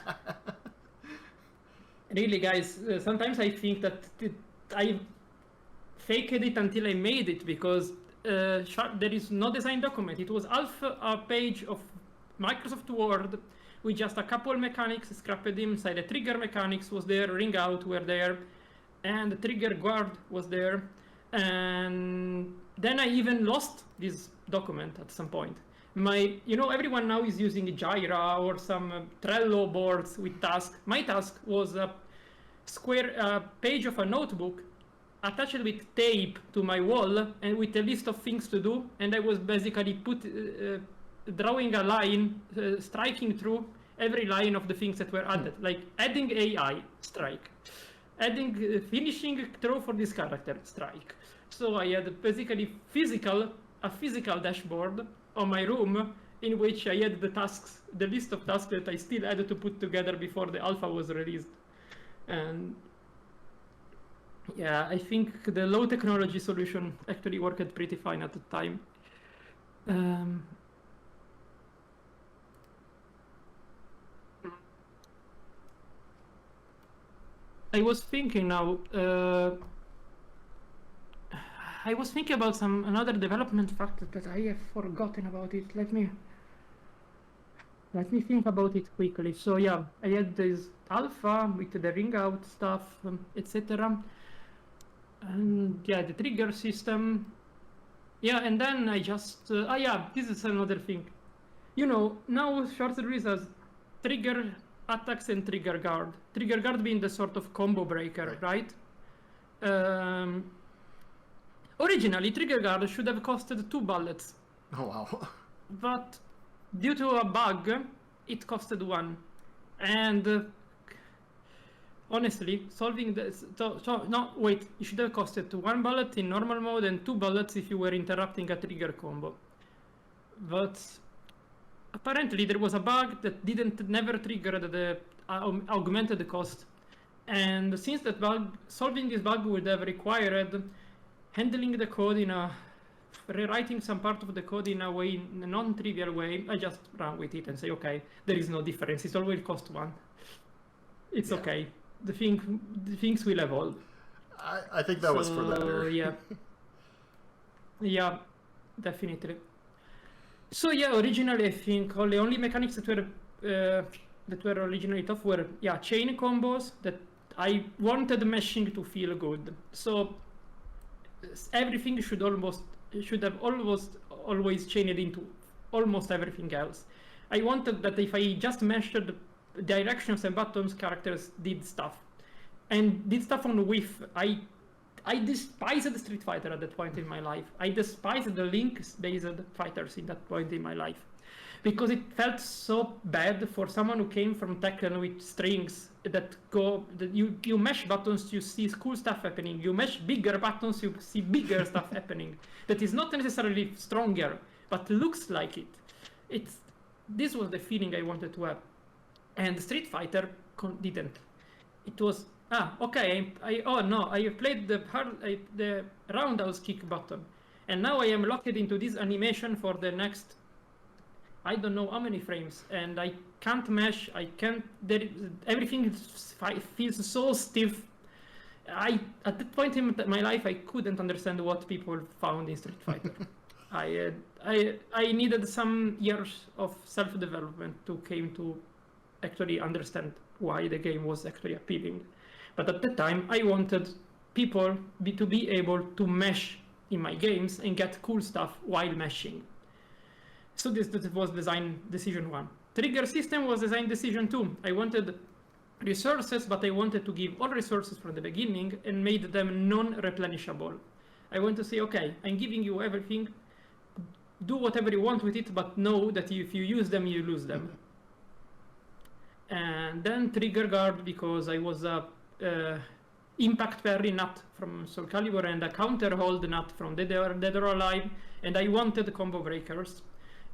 Really, guys, sometimes I think that I faked it until I made it, because there is no design document. It was half a page of Microsoft Word with just a couple mechanics scrapped inside. The trigger mechanics was there, ring out were there, and the trigger guard was there. And then I even lost this document at some point. Everyone now is using Jira or some Trello boards with tasks. My task was a square page of a notebook attached with tape to my wall and with a list of things to do. And I was basically drawing a line, striking through every line of the things that were added, like adding AI, strike, adding finishing throw for this character, strike. So I had basically a physical dashboard on my room in which I had the list of tasks that I still had to put together before the alpha was released. And yeah, I think the low technology solution actually worked pretty fine at the time. I was thinking now, I was thinking about another development factor, but I have forgotten about it. Let me think about it quickly. So yeah, I had this alpha with the ring out stuff, etc. And yeah, the trigger system. Yeah, and then I just, this is another thing. Now Schwarzerblitz has trigger attacks and trigger guard. Trigger guard being the sort of combo breaker, right? Originally, trigger guard should have costed 2 bullets. Oh wow. But due to a bug, it costed 1. And honestly, solving this, it should have costed 1 bullet in normal mode and 2 bullets if you were interrupting a trigger combo. But apparently there was a bug that never triggered the augmented cost. And since that bug, solving this bug would have required handling the code rewriting some part of the code in a non-trivial way, I just run with it and say, okay, there is no difference. It always costs 1. It's okay. The things will evolve. I think that was for the better. Yeah, definitely. So yeah, originally I think the only mechanics that were originally tough were chain combos that I wanted meshing to feel good. So everything should have almost always chained into almost everything else. I wanted that if I just meshed the directions and buttons, characters did stuff. And did stuff on whiff. I despised Street Fighter at that point in my life. I despised the Link-based fighters in that point in my life. Because it felt so bad for someone who came from Tekken with strings that you mesh buttons, you see cool stuff happening. You mesh bigger buttons, you see bigger stuff happening. That is not necessarily stronger, but looks like it. This was the feeling I wanted to have. And Street Fighter didn't. It was, okay, I played the roundhouse kick button. And now I am locked into this animation for the next, I don't know how many frames, and I can't mesh, everything feels so stiff. At that point in my life, I couldn't understand what people found in Street Fighter. I needed some years of self-development to actually understand why the game was actually appealing. But at the time, I wanted people to be able to mesh in my games and get cool stuff while meshing. So this was design decision 1. Trigger system was design decision 2. I wanted resources, but I wanted to give all resources from the beginning and made them non-replenishable. I want to say, okay, I'm giving you everything, do whatever you want with it, but know that if you use them, you lose them. And then trigger guard, because I was a impact parry nut from Soul Calibur and a counter hold nut from Dead or Alive, and I wanted combo breakers,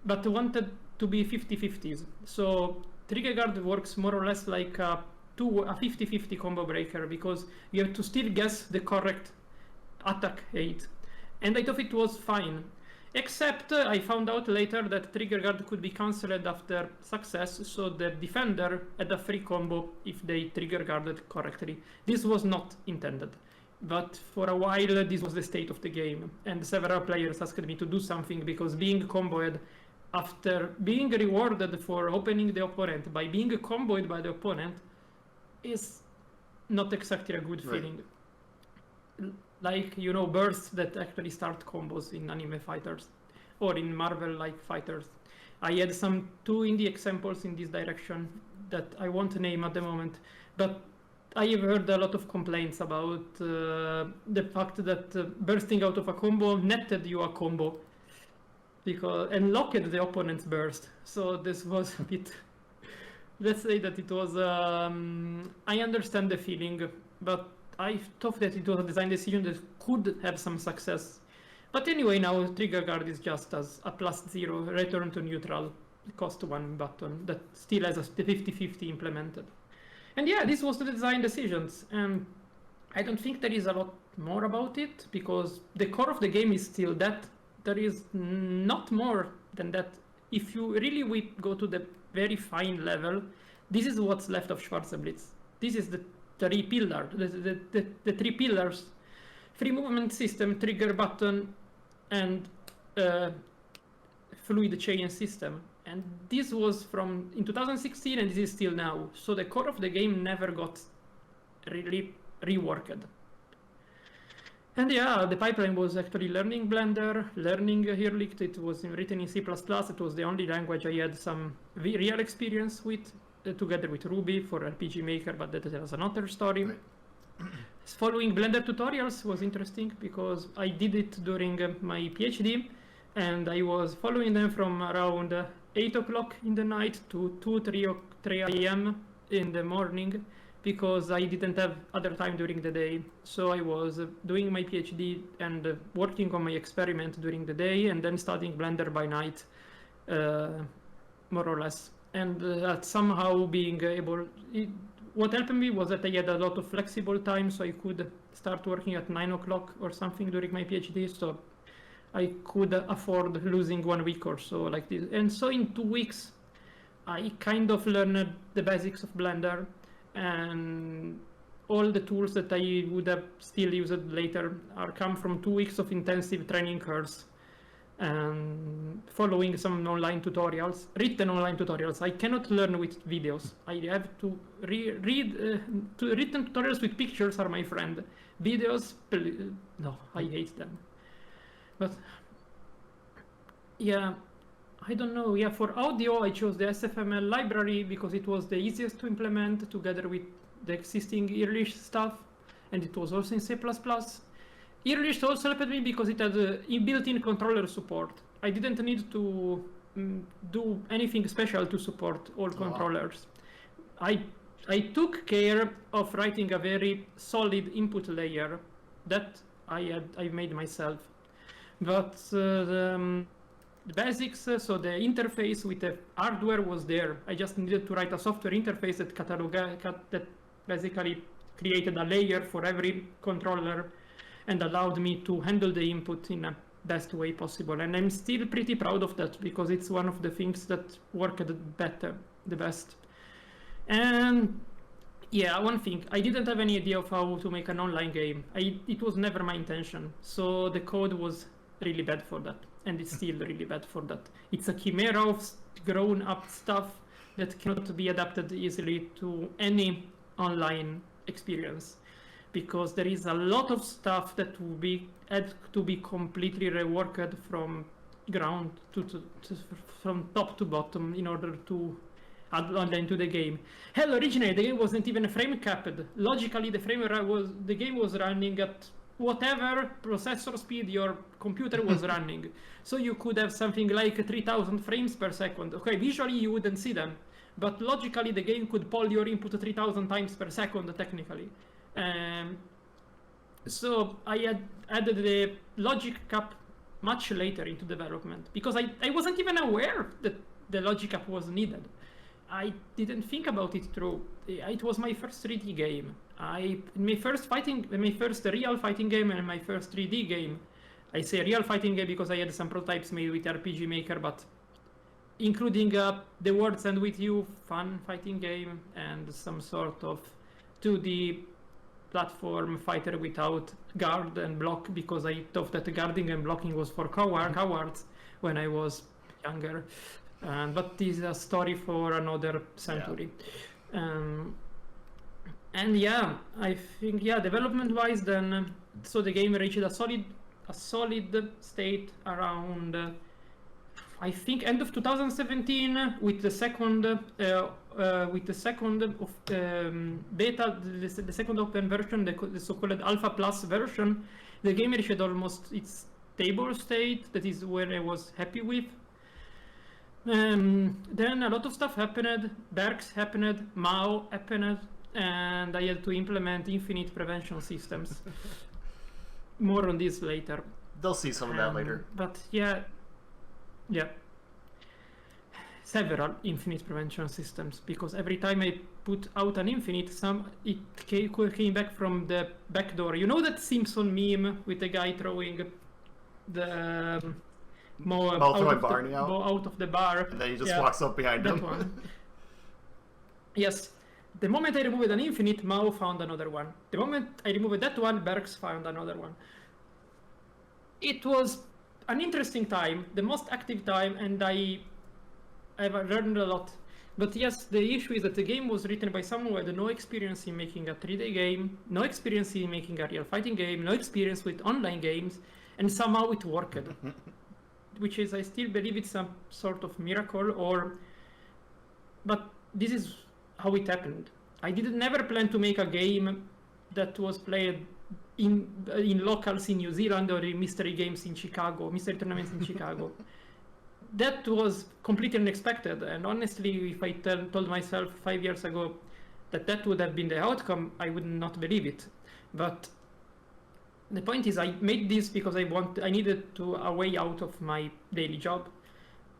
but wanted to be 50-50s. So trigger guard works more or less like a a 50-50 combo breaker, because you have to still guess the correct attack height. And I thought it was fine. Except I found out later that trigger guard could be cancelled after success, so the defender had a free combo if they trigger guarded correctly. This was not intended, but for a while this was the state of the game, and several players asked me to do something, because being comboed after being rewarded for opening the opponent by being comboed by the opponent is not exactly a good feeling. Like, you know, bursts that actually start combos in anime fighters or in Marvel-like fighters. I had some 2 indie examples in this direction that I won't name at the moment, but I have heard a lot of complaints about the fact that bursting out of a combo netted you a combo and locked the opponent's burst. So this was a bit, let's say that it was, I understand the feeling, but I thought that it was a design decision that could have some success. But anyway, now trigger guard is just as a +0, return to neutral, cost 1 button that still has a 50-50 implemented. And yeah, this was the design decisions. I don't think there is a lot more about it, because the core of the game is still that. There is not more than that. If you really go to the very fine level, this is what's left of Schwarzerblitz. This is the 3 pillars, the 3 pillars: free movement system, trigger button, and fluid chain system. And this was from in 2016, and this is still now. So the core of the game never got really reworked. And yeah, the pipeline was actually learning Blender, learning Herlicht. It was written in C++. It was the only language I had some real experience with, together with Ruby for RPG Maker, but that was another story. Right. Following Blender tutorials was interesting, because I did it during my PhD, and I was following them from around 8 o'clock in the night to 3 a.m. in the morning, because I didn't have other time during the day. So I was doing my PhD and working on my experiment during the day, and then studying Blender by night, more or less. And somehow being able, what helped me was that I had a lot of flexible time, so I could start working at 9 o'clock or something during my PhD, so I could afford losing 1 week or so like this. And so in 2 weeks, I kind of learned the basics of Blender, and all the tools that I would have still used later come from 2 weeks of intensive training course and following some online tutorials, written online tutorials. I cannot learn with videos. I have to read written tutorials with pictures are my friend. Videos, no, I hate them. But yeah, I don't know. Yeah, for audio, I chose the SFML library because it was the easiest to implement together with the existing Earlish stuff, and it was also in C++. Earlish also helped me because it had built-in controller support. I didn't need to do anything special to support all controllers. I took care of writing a very solid input layer that I made myself. But the basics, so the interface with the hardware was there. I just needed to write a software interface that basically created a layer for every controller and allowed me to handle the input in a best way possible. And I'm still pretty proud of that because it's one of the things that worked the best. And yeah, one thing, I didn't have any idea of how to make an online game. It was never my intention. So the code was really bad for that. And it's still really bad for that. It's a chimera of grown up stuff that cannot be adapted easily to any online experience, because there is a lot of stuff that had to be completely reworked from ground from top to bottom in order to add online to the game. Hell, originally the game wasn't even frame capped. Logically, the game was running at whatever processor speed your computer was running. So you could have something like 3000 frames per second. Okay, visually you wouldn't see them, but logically the game could poll your input 3000 times per second technically. So I had added the logic cap much later into development because I wasn't even aware that the logic cap was needed. I didn't think about it through. It was my first 3D game. My first real fighting game and my first 3D game. I say real fighting game because I had some prototypes made with RPG Maker, but including The Words End With You, fun fighting game, and some sort of 2D platform fighter without guard and block, because I thought that guarding and blocking was for cowards when I was younger. But this is a story for another century. And yeah, I think, yeah, development-wise, then so the game reached a solid state around I think end of 2017 with the second beta, the second open version, the so-called Alpha Plus version. The game reached almost its stable state. That is where I was happy with. Then a lot of stuff happened. Berks happened, Mao happened, and I had to implement infinite prevention systems. More on this later. They'll see some of that later. But yeah. Several infinite prevention systems, because every time I put out an infinite, it came back from the back door. You know that Simpson meme with the guy throwing the Mo out of the bar? And then he just walks up behind him. One. Yes. The moment I removed an infinite, Mao found another one. The moment I removed that one, Berks found another one. It was an interesting time, the most active time, and I've learned a lot. But yes, the issue is that the game was written by someone who had no experience in making a 3D game, no experience in making a real fighting game, no experience with online games, and somehow it worked. Which is, I still believe it's some sort of miracle, but this is how it happened. I never plan to make a game that was played in locals in New Zealand or in mystery games in Chicago, mystery tournaments in Chicago. That was completely unexpected, and honestly, if I told myself 5 years ago that would have been the outcome, I would not believe it. But the point is, I made this because I needed a way out of my daily job,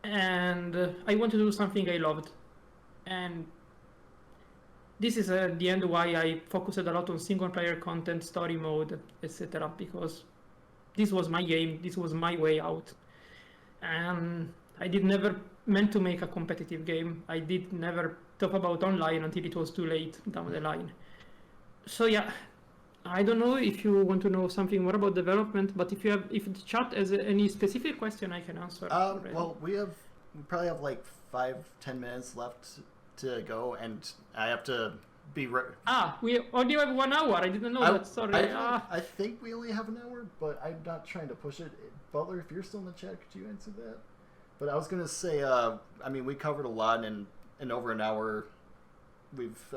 and I wanted to do something I loved. And this is at the end why I focused a lot on single player content, story mode, etc. Because this was my game, this was my way out. And I did never meant to make a competitive game. I did never talk about online until it was too late down the line. So yeah, I don't know if you want to know something more about development, but if the chat has any specific question, I can answer. Well, we probably have like 5-10 minutes left to go, and I have to be we only have 1 hour. I didn't know that. Sorry. I think we only have an hour, but I'm not trying to push it. Butler, if you're still in the chat, could you answer that? But I was gonna say, I mean, we covered a lot in over an hour. We've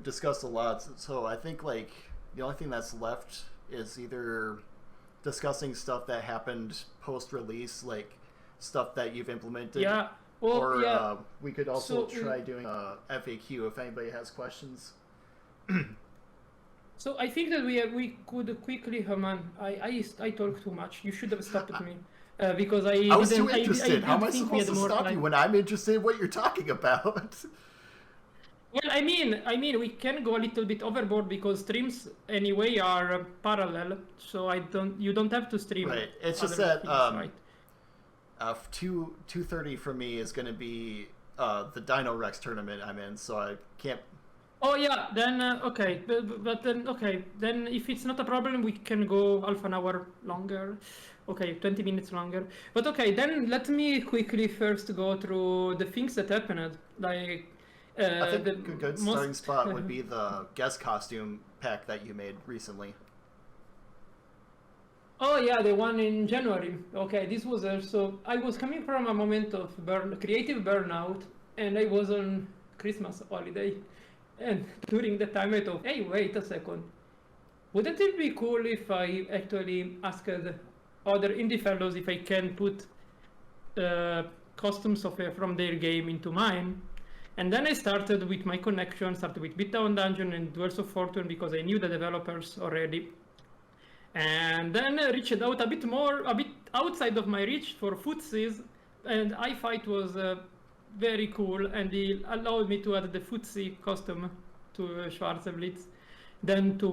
discussed a lot, so I think like the only thing that's left is either discussing stuff that happened post-release, like stuff that you've implemented. Yeah. Well, or we could also try doing a FAQ if anybody has questions. So I think that we could quickly, Herman. I talk too much. You should have stopped me because I was too interested. How am I supposed to stop you when I'm interested in what you're talking about? Well, I mean, we can go a little bit overboard because streams anyway are parallel, so you don't have to stream. Right. It's just that. Right? 2:30 for me is going to be the Dino Rex tournament I'm in, so I can't. Oh yeah, then okay, but then okay, then if it's not a problem, we can go half an hour longer. Okay, 20 minutes longer. But okay, then let me quickly first go through the things that happened. Like I think a good starting spot would be the guest costume pack that you made recently. Oh yeah, the one in January. Okay, this was also, I was coming from a moment of creative burnout, and I was on Christmas holiday, and during the time I thought, hey, wait a second, wouldn't it be cool if I actually asked other indie fellows if I can put costumes from their game into mine? And then I started with my connection, started with Beatdown Dungeon and Duels of Fortune because I knew the developers already. And then I reached out a bit outside of my reach for footsies, and iFight was very cool, and he allowed me to add the footsie costume to Schwarzerblitz. Then to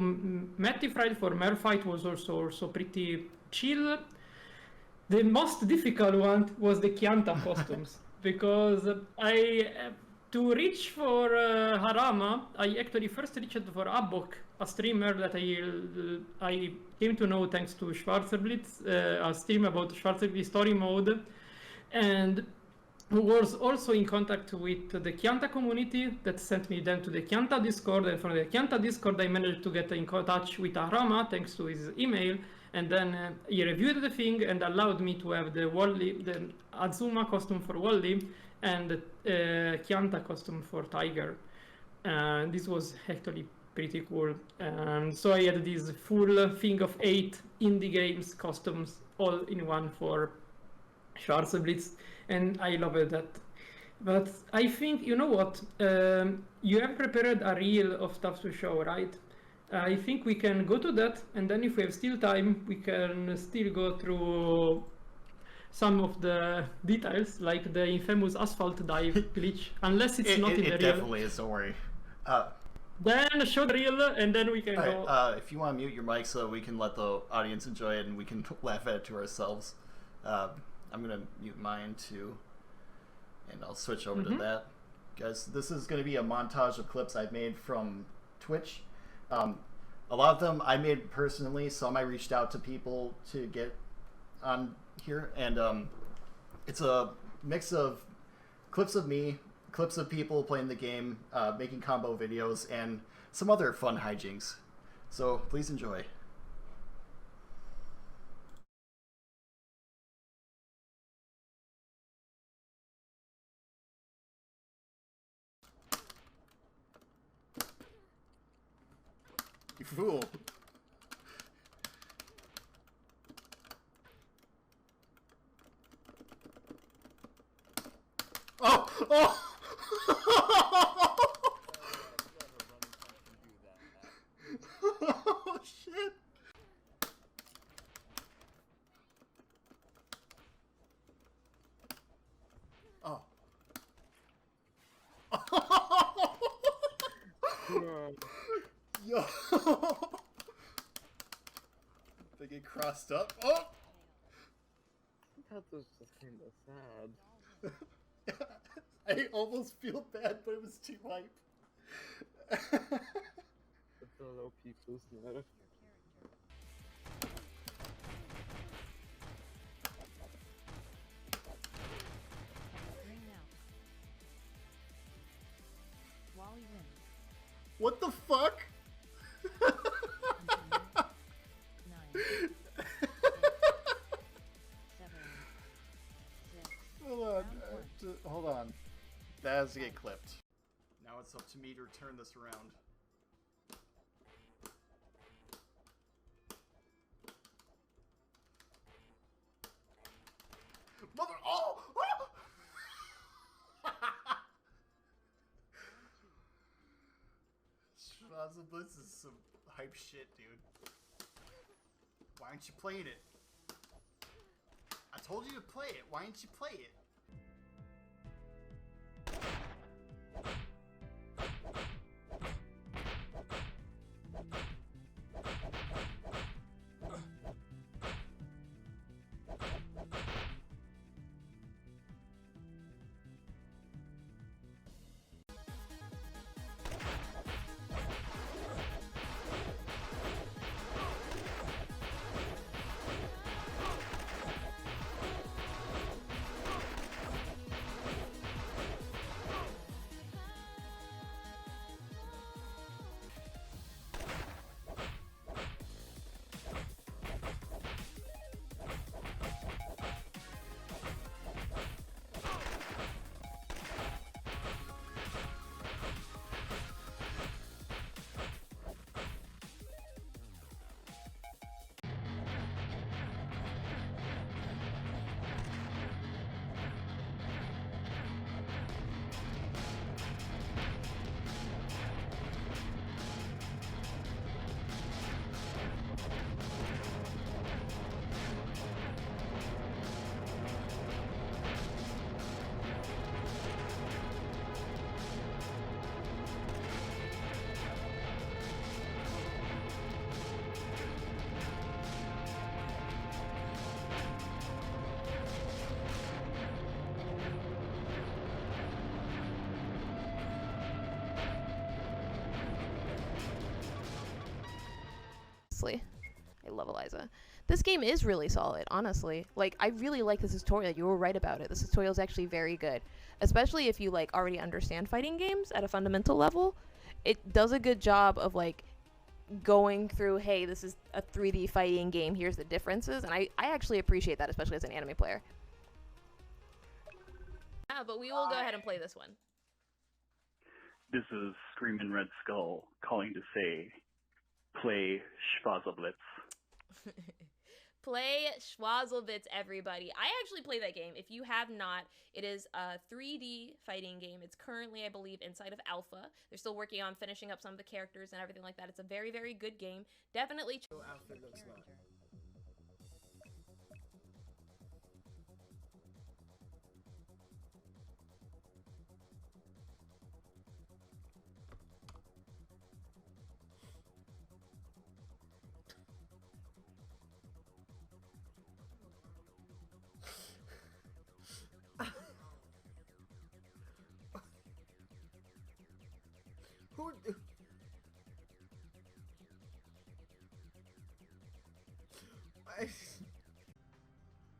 Matty Fried for Mare Fight was also pretty chill. The most difficult one was the Chianta costumes, because to reach for Harama, I actually first reached for Abok, a streamer that I came to know thanks to Schwarzerblitz, a stream about Schwarzerblitz story mode, and who was also in contact with the Chianta community that sent me then to the Chianta Discord, and from the Chianta Discord I managed to get in touch with Harama thanks to his email, and then he reviewed the thing and allowed me to have the Azuma costume for Wally, and the Chianta costume for Tiger. This was actually pretty cool. So I had this full thing of 8 indie games costumes all in one for Schwarzerblitz, and I loved that. But I think, you know what, you have prepared a reel of stuff to show, right? I think we can go to that, and then if we have still time, we can still go through some of the details, like the infamous asphalt dive glitch, unless it's not in the reel. It definitely is, don't worry. Then show the reel, and then we can go. Right, if you want to mute your mic so we can let the audience enjoy it and we can laugh at it to ourselves. I'm going to mute mine too, and I'll switch over to that. Guys, this is going to be a montage of clips I've made from Twitch. A lot of them I made personally, some I reached out to people to get on here, and it's a mix of clips of me, clips of people playing the game, making combo videos, and some other fun hijinks. So please enjoy. You fool. Oh! Oh! Oh, shit! Oh. Yo! They get crossed up. Oh! I thought this was kind of sad. I almost feel bad, but it was too hype. It's a little people's nerve. Wally wins. What the fuck? 9, 8, 7, 6. Hold on. Hold on. That has to get clipped. Now it's up to me to turn this around. Mother. Oh! Schwarzerblitz is some hype shit, dude. Why aren't you playing it? I told you to play it. Why didn't you play it? honestly. I love Eliza. This game is really solid, honestly. Like, I really like this tutorial. You were right about it. This tutorial is actually very good. Especially if you, like, already understand fighting games at a fundamental level. It does a good job of, like, going through, hey, this is a 3D fighting game. Here's the differences. And I actually appreciate that, especially as an anime player. Yeah, but we will go ahead and play this one. This is SkreamnRedSkull calling to say, play Schwarzerblitz. Play Schwarzerblitz, everybody. I actually play that game. If you have not, it is a 3D fighting game. It's currently, I believe, inside of alpha. They're still working on finishing up some of the characters and everything like that. It's a very, very good game. Definitely. Outfit looks like. Who?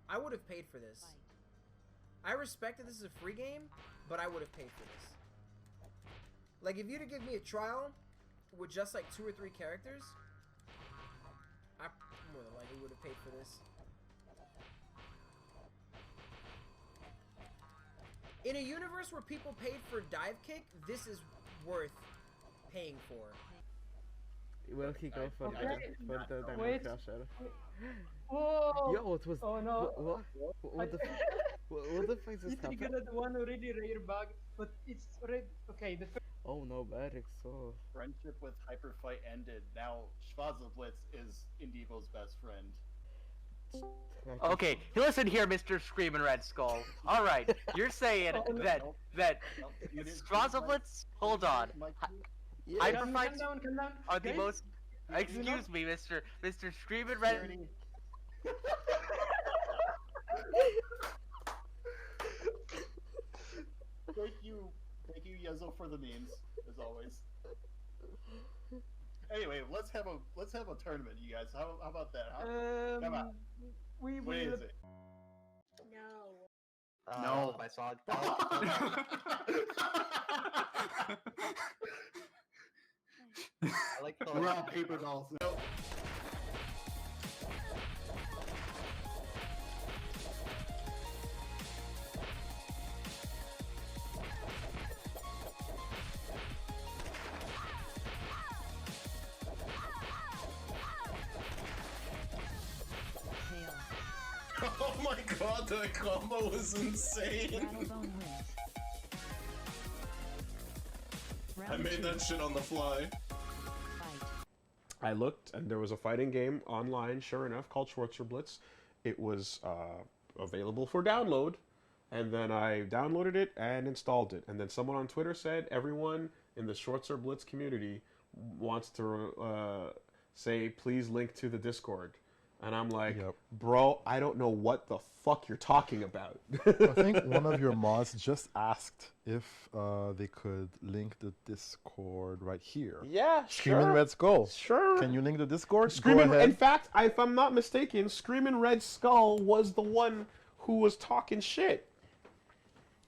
I would have paid for this. I respect that this is a free game, but I would have paid for this. Like, if you'd have given me a trial with just like 2 or 3 characters, I more than likely would have paid for this. In a universe where people paid for dive kick, this is worth paying for. Will he go for the Diamond Wait. Crusher? Whoa! Yo, it was. Oh no! What the fuck You just happened? triggered one already rare bug, but it's already okay. The first Oh no, Barrick, so. Friendship with Hyperfight ended. Now Schwarzerblitz is Indivo's best friend. Okay, listen here, Mr. SkreamnRedSkull. All right, you're saying that Schwarzerblitz. Hold on. Hyperfights calm down. are the Guys, most. you know- Excuse me, Mr. SkreamnRed. Thank you, Yezo, for the memes, as always. Anyway, let's have a tournament, you guys. How about that? Huh? Come on. We What will. is it? No, my song. I like We're all paper dolls. No. Oh my god, that combo was insane! Rattlebone wins. I Round made 2. that shit on the fly. Fight. I looked, and there was a fighting game online, sure enough, called Schwarzerblitz. It was available for download, and then I downloaded it and installed it. And then someone on Twitter said everyone in the Schwarzerblitz community wants to say, please link to the Discord. And I'm like, bro, I don't know what the fuck you're talking about. I think one of your mods just asked if they could link the Discord right here. Yeah, SkreamnRedSkull. Sure. Can you link the Discord? Screaming, Go ahead. in fact, if I'm not mistaken, SkreamnRedSkull was the one who was talking shit.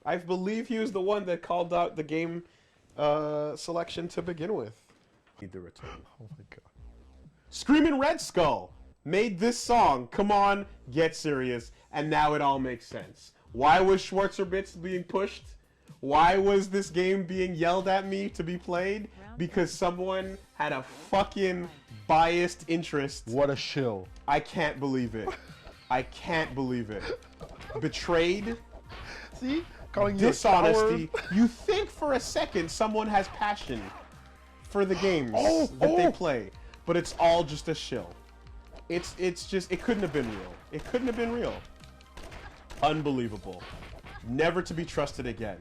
I believe he was the one that called out the game selection to begin with. Need the return. Oh my god. SkreamnRedSkull made this song. Come on, get serious. And now it all makes sense. Why was Schwarzerblitz being pushed? Why was this game being yelled at me to be played? Because someone had a fucking biased interest. What a shill. I can't believe it. I can't believe it. Betrayed. See? Calling you a Dishonesty. coward. You think for a second someone has passion for the games that they play, but it's all just a shill. It's just, it couldn't have been real. It couldn't have been real. Unbelievable. Never to be trusted again.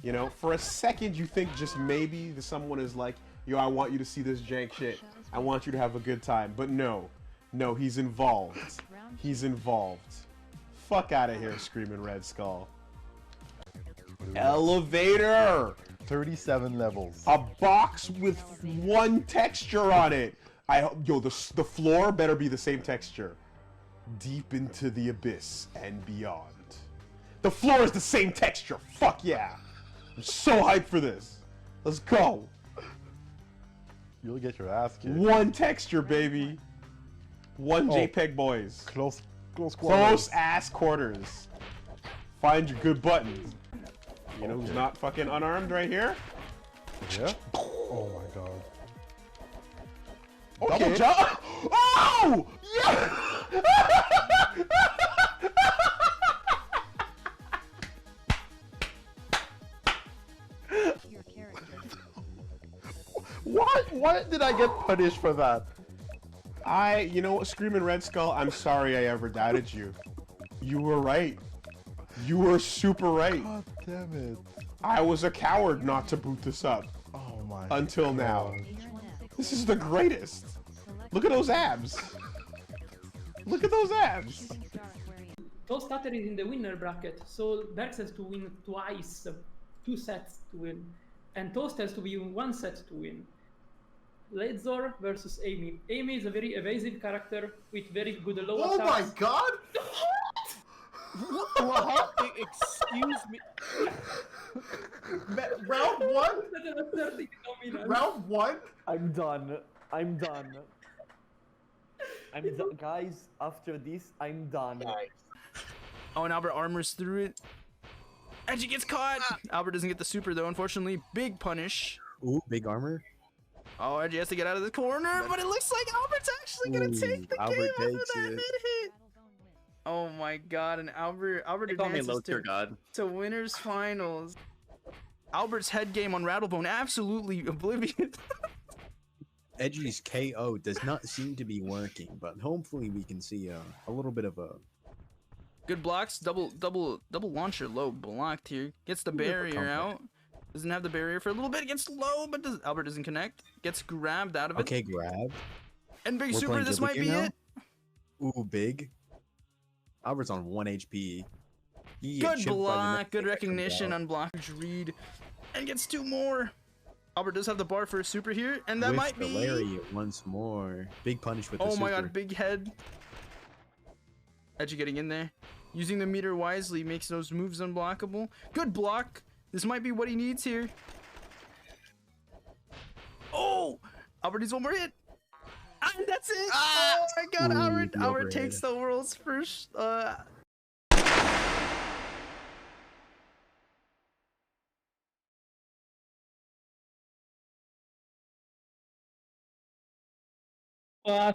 You know, for a second you think just maybe someone is like, yo, I want you to see this jank shit. I want you to have a good time. But no. No, he's involved. He's involved. Fuck out of here, SkreamnRedSkull. Elevator! 37 levels. A box with one texture on it. The floor better be the same texture. Deep into the abyss and beyond. The floor is the same texture. Fuck yeah. I'm so hyped for this. Let's go. You'll get your ass kicked. One texture, baby. One JPEG, boys. Close quarters. Close ass quarters. Find your good buttons. You know who's not fucking unarmed right here? Yeah? Oh my god. Okay. Double jump. Oh! Yeah! Your character. Why did I get punished for that? You know what, SkreamnRedSkull, I'm sorry I ever doubted you. You were right. You were super right. God damn it. I was a coward not to boot this up. Oh my Until now. God. This is the greatest. Look at those abs. Look at those abs. Toast Starter is in the winner bracket, so Berks has to win twice, 2 sets to win, and Toast has to win 1 set to win. Ledzor versus Amy. Amy is a very evasive character with very good low attacks. Oh my god! What? Excuse me. Round 1? Round 1? I'm done. I'm done. Guys, after this, I'm done. Oh, and Albert armors through it. Edgy gets caught! Albert doesn't get the super though, unfortunately. Big punish. Ooh, big armor. Oh, Edgy has to get out of the corner, but it looks like Albert's actually gonna take the game after that mid hit. Oh my god, and Albert advances to winners finals. Albert's head game on Rattlebone absolutely oblivious. Edgy's KO does not seem to be working, but hopefully we can see a little bit of a good blocks, double launcher low blocked here. Gets the barrier out. Doesn't have the barrier for a little bit. Gets low, but Albert doesn't connect. Gets grabbed out of it. Okay, grab. And big super, this might be it. Ooh, big. Albert's on 1 HP. Good block, good recognition on block read. And gets 2 more. Albert does have the bar for a super here, and that might be lariat once more. Big punish with the super. Oh my god, big head. Edgy getting in there. Using the meter wisely makes those moves unblockable. Good block. This might be what he needs here. Oh! Albert needs 1 more hit. And that's it! Oh my god, Albert takes the world's first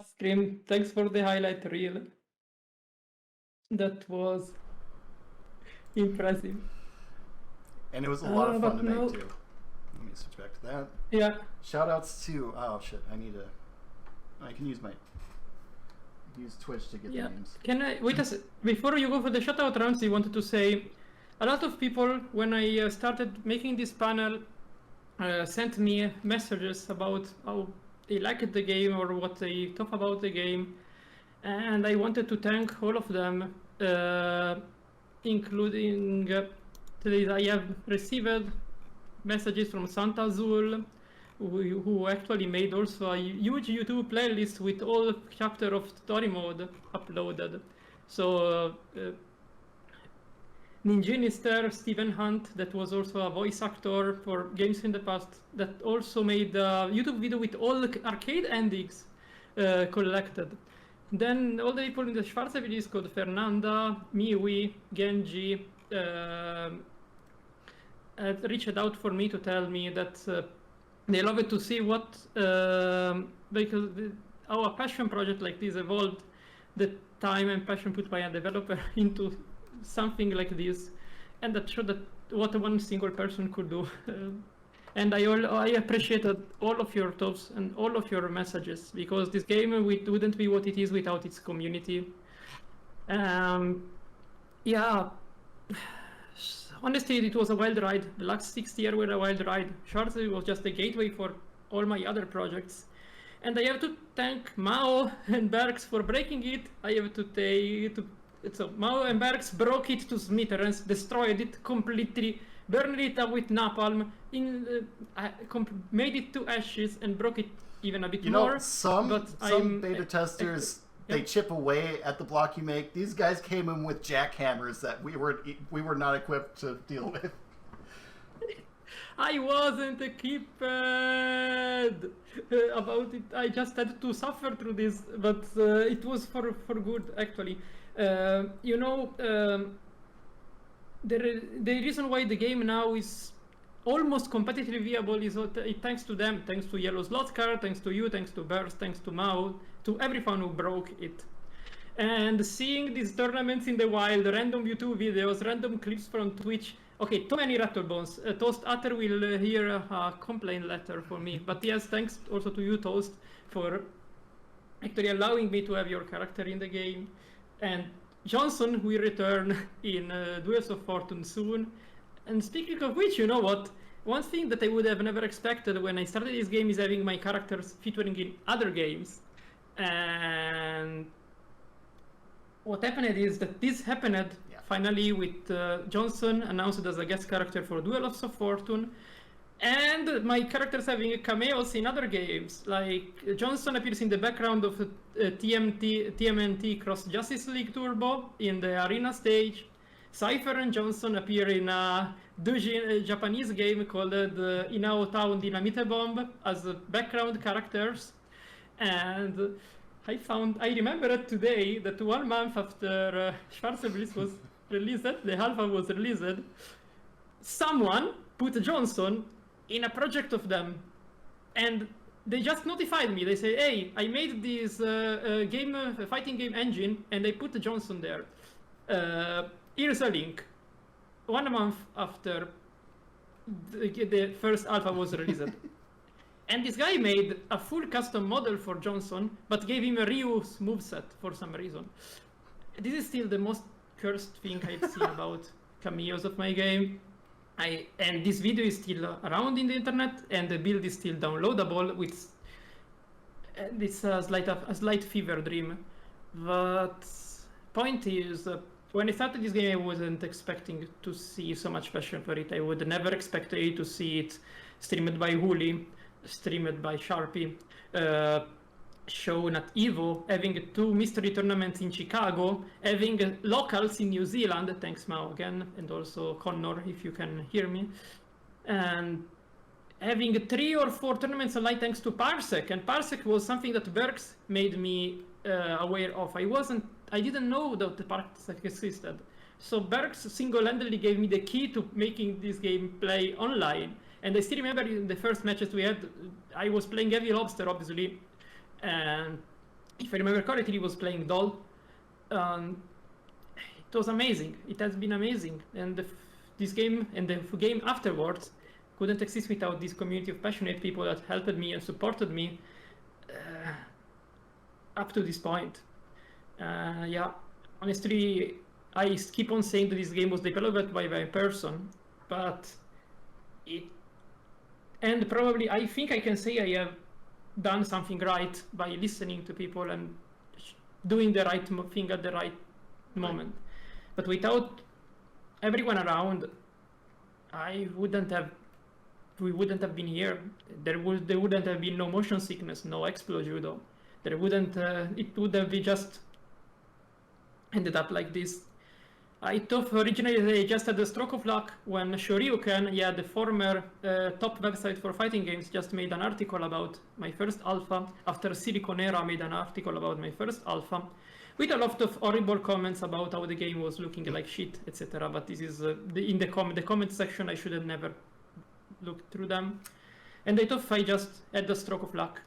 Scream, thanks for the highlight reel. That was impressive. And it was a lot of fun to make too. Let me switch back to that. Yeah. Shoutouts to I can use Twitch to get the names. Can I wait a before you go for the shoutout rounds? I wanted to say a lot of people when I started making this panel sent me messages about how they liked the game or what they thought about the game, and I wanted to thank all of them, including I have received messages from Santa Azul, who actually made also a huge YouTube playlist with all chapter of story mode uploaded. So Ninjinister, Stephen Hunt, that was also a voice actor for games in the past, that also made a YouTube video with all the arcade endings collected. Then all the people in the Schwarzerblitz Discord, Fernanda, Miwi, Genji, reached out for me to tell me that they love it to see what because how a passion project like this evolved, the time and passion put by a developer into something like this, and that showed that what one single person could do. And I appreciated all of your thoughts and all of your messages, because this game wouldn't be what it is without its community. Yeah. Honestly, it was a wild ride. The last 6 years were a wild ride. Schwarzerblitz was just a gateway for all my other projects. And I have to thank Mao and Berks for breaking it. I have to so Mao and Berks broke it to smithereens, destroyed it completely, burned it up with napalm, made it to ashes, and broke it even a bit more. You know, some beta testers, they chip away at the block you make. These guys came in with jackhammers that we were not equipped to deal with. I wasn't a keeper about it. I just had to suffer through this, but it was for good, actually. You know, the reason why the game now is almost competitively viable is thanks to them, thanks to Yellow Slot Card, thanks to you, thanks to Burst, thanks to Mao, to everyone who broke it. And seeing these tournaments in the wild, random YouTube videos, random clips from Twitch. Okay, too many rattlebones. Toast Utter will hear a complaint letter for me. But yes, thanks also to you, Toast, for actually allowing me to have your character in the game. And Johnson will return in Duels of Fortune soon. And speaking of which, you know what? One thing that I would have never expected when I started this game is having my characters featuring in other games. And what happened is that this happened finally with Johnson announced as a guest character for Duels of Fortune. And my characters having cameos in other games, like Johnson appears in the background of TMNT Cross Justice League Turbo in the arena stage. Cypher and Johnson appear in a Japanese game called Inao Town Dynamite Bomb as background characters. And I remembered today that 1 month after Schwarzerblitz was released, the alpha was released, someone put Johnson in a project of them, and they just notified me. They say, hey, I made this fighting game engine, and I put Johnson there. Here's a link. 1 month after the first alpha was released. And this guy made a full custom model for Johnson, but gave him a reuse moveset for some reason. This is still the most cursed thing I've seen about cameos of my game. And this video is still around in the internet, and the build is still downloadable. It's a slight fever dream. But point is, when I started this game, I wasn't expecting to see so much passion for it. I would never expect to see it streamed by Huli, streamed by Sharpie, shown at Evo, having 2 mystery tournaments in Chicago, having locals in New Zealand, thanks Mao again, and also Connor, if you can hear me, and having 3 or 4 tournaments online thanks to Parsec, and Parsec was something that Berks made me aware of. I didn't know that the Parsec existed. So Berks single-handedly gave me the key to making this game play online. And I still remember in the first matches we had, I was playing Heavy Lobster, obviously, and if I remember correctly, he was playing Doll. It was amazing. It has been amazing. And this game and the game afterwards couldn't exist without this community of passionate people that helped me and supported me up to this point. Yeah, honestly, I keep on saying that this game was developed by a person, but and probably I think I can say I have done something right by listening to people and doing the right thing at the right moment. But without everyone around, we wouldn't have been here. There wouldn't have been no motion sickness, no Explo Judo. There wouldn't. It would have just ended up like this. I thought originally they just had a stroke of luck when Shoryuken, the former top website for fighting games, just made an article about my first alpha, after Siliconera made an article about my first alpha, with a lot of horrible comments about how the game was looking like shit, etc. But this is in the comment section. I should have never looked through them. And I thought I just had a stroke of luck,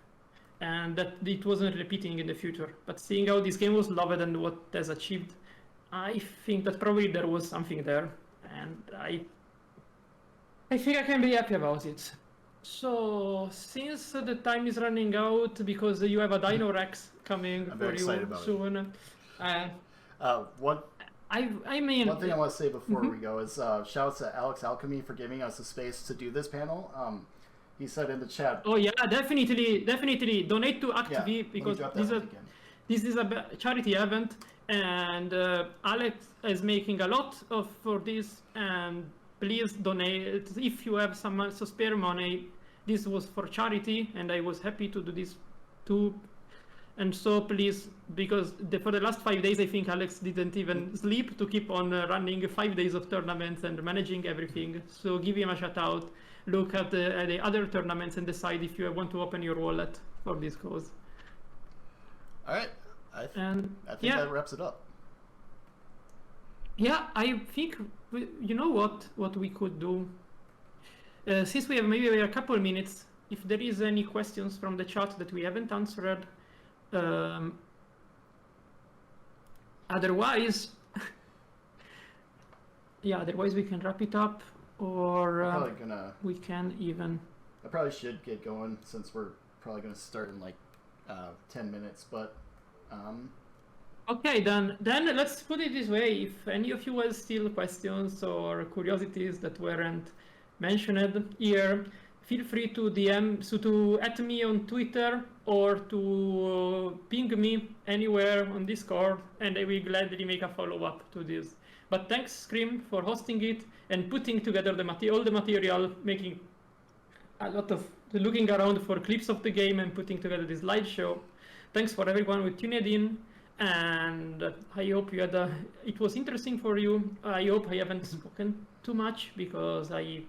and that it wasn't repeating in the future. But seeing how this game was loved and what it has achieved, I think that probably there was something there, and I think I can be happy about it. So, since the time is running out, because you have a Dino Rex coming for you soon, one thing I want to say before Mm-hmm. we go is shouts to Alex Alchemy for giving us the space to do this panel. He said in the chat. Oh yeah, definitely donate to ActV, because this is a charity event, and Alex is making a lot for this, and please donate if you have some spare money. This was for charity, and I was happy to do this too. And so please, because for the last 5 days, I think Alex didn't even sleep to keep on running 5 days of tournaments and managing everything. So give him a shout out. Look at the other tournaments and decide if you want to open your wallet for this cause. All right. I think that wraps it up. Yeah, I think, you know what we could do? Since we have maybe a couple minutes, if there is any questions from the chat that we haven't answered, otherwise, otherwise we can wrap it up, or we can even... I probably should get going since we're probably going to start in like 10 minutes, but... Okay, then let's put it this way. If any of you have still questions or curiosities that weren't mentioned here, feel free to DM, so to @ me on Twitter or to ping me anywhere on Discord, and I will gladly make a follow-up to this. But thanks, Scream, for hosting it and putting together all the material, making a lot of looking around for clips of the game and putting together this slideshow. Thanks for everyone who tuned in, and I hope it was interesting for you. I hope I haven't spoken too much because I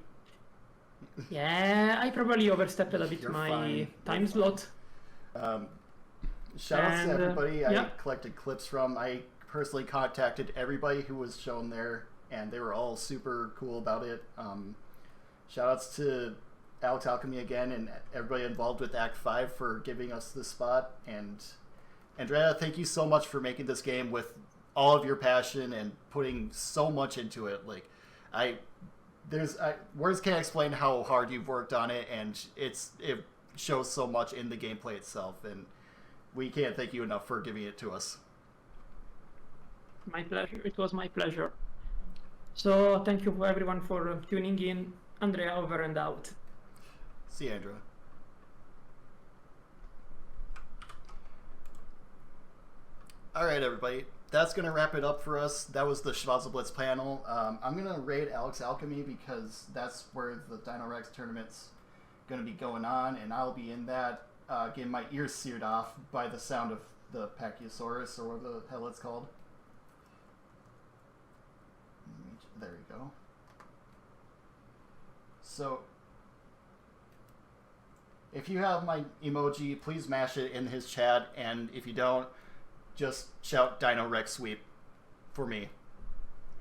probably overstepped a bit my time slot. Shout out to everybody I collected clips from. I personally contacted everybody who was shown there, and they were all super cool about it. Shout outs to Alex Alchemy again and everybody involved with Act 5 for giving us this spot. And Andrea, thank you so much for making this game with all of your passion and putting so much into it. Like, words can't explain how hard you've worked on it, and it shows so much in the gameplay itself, and we can't thank you enough for giving it to us. My pleasure. It was my pleasure. So thank you everyone for tuning in. Andrea, over and out. See you, Andrea. All right, everybody. That's going to wrap it up for us. That was the Schwarzerblitz panel. I'm going to raid Alex Alchemy because that's where the Dino Rex tournament's going to be going on, and I'll be in that, getting my ears seared off by the sound of the Pachyosaurus, or whatever the hell it's called. There we go. So, if you have my emoji, please mash it in his chat, and if you don't, just shout Dino Rex Sweep for me.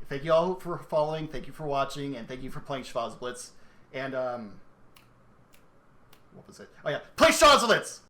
Thank you all for following, thank you for watching, and thank you for playing Schwarzerblitz. And, what was it? Oh yeah, play Schwarzerblitz!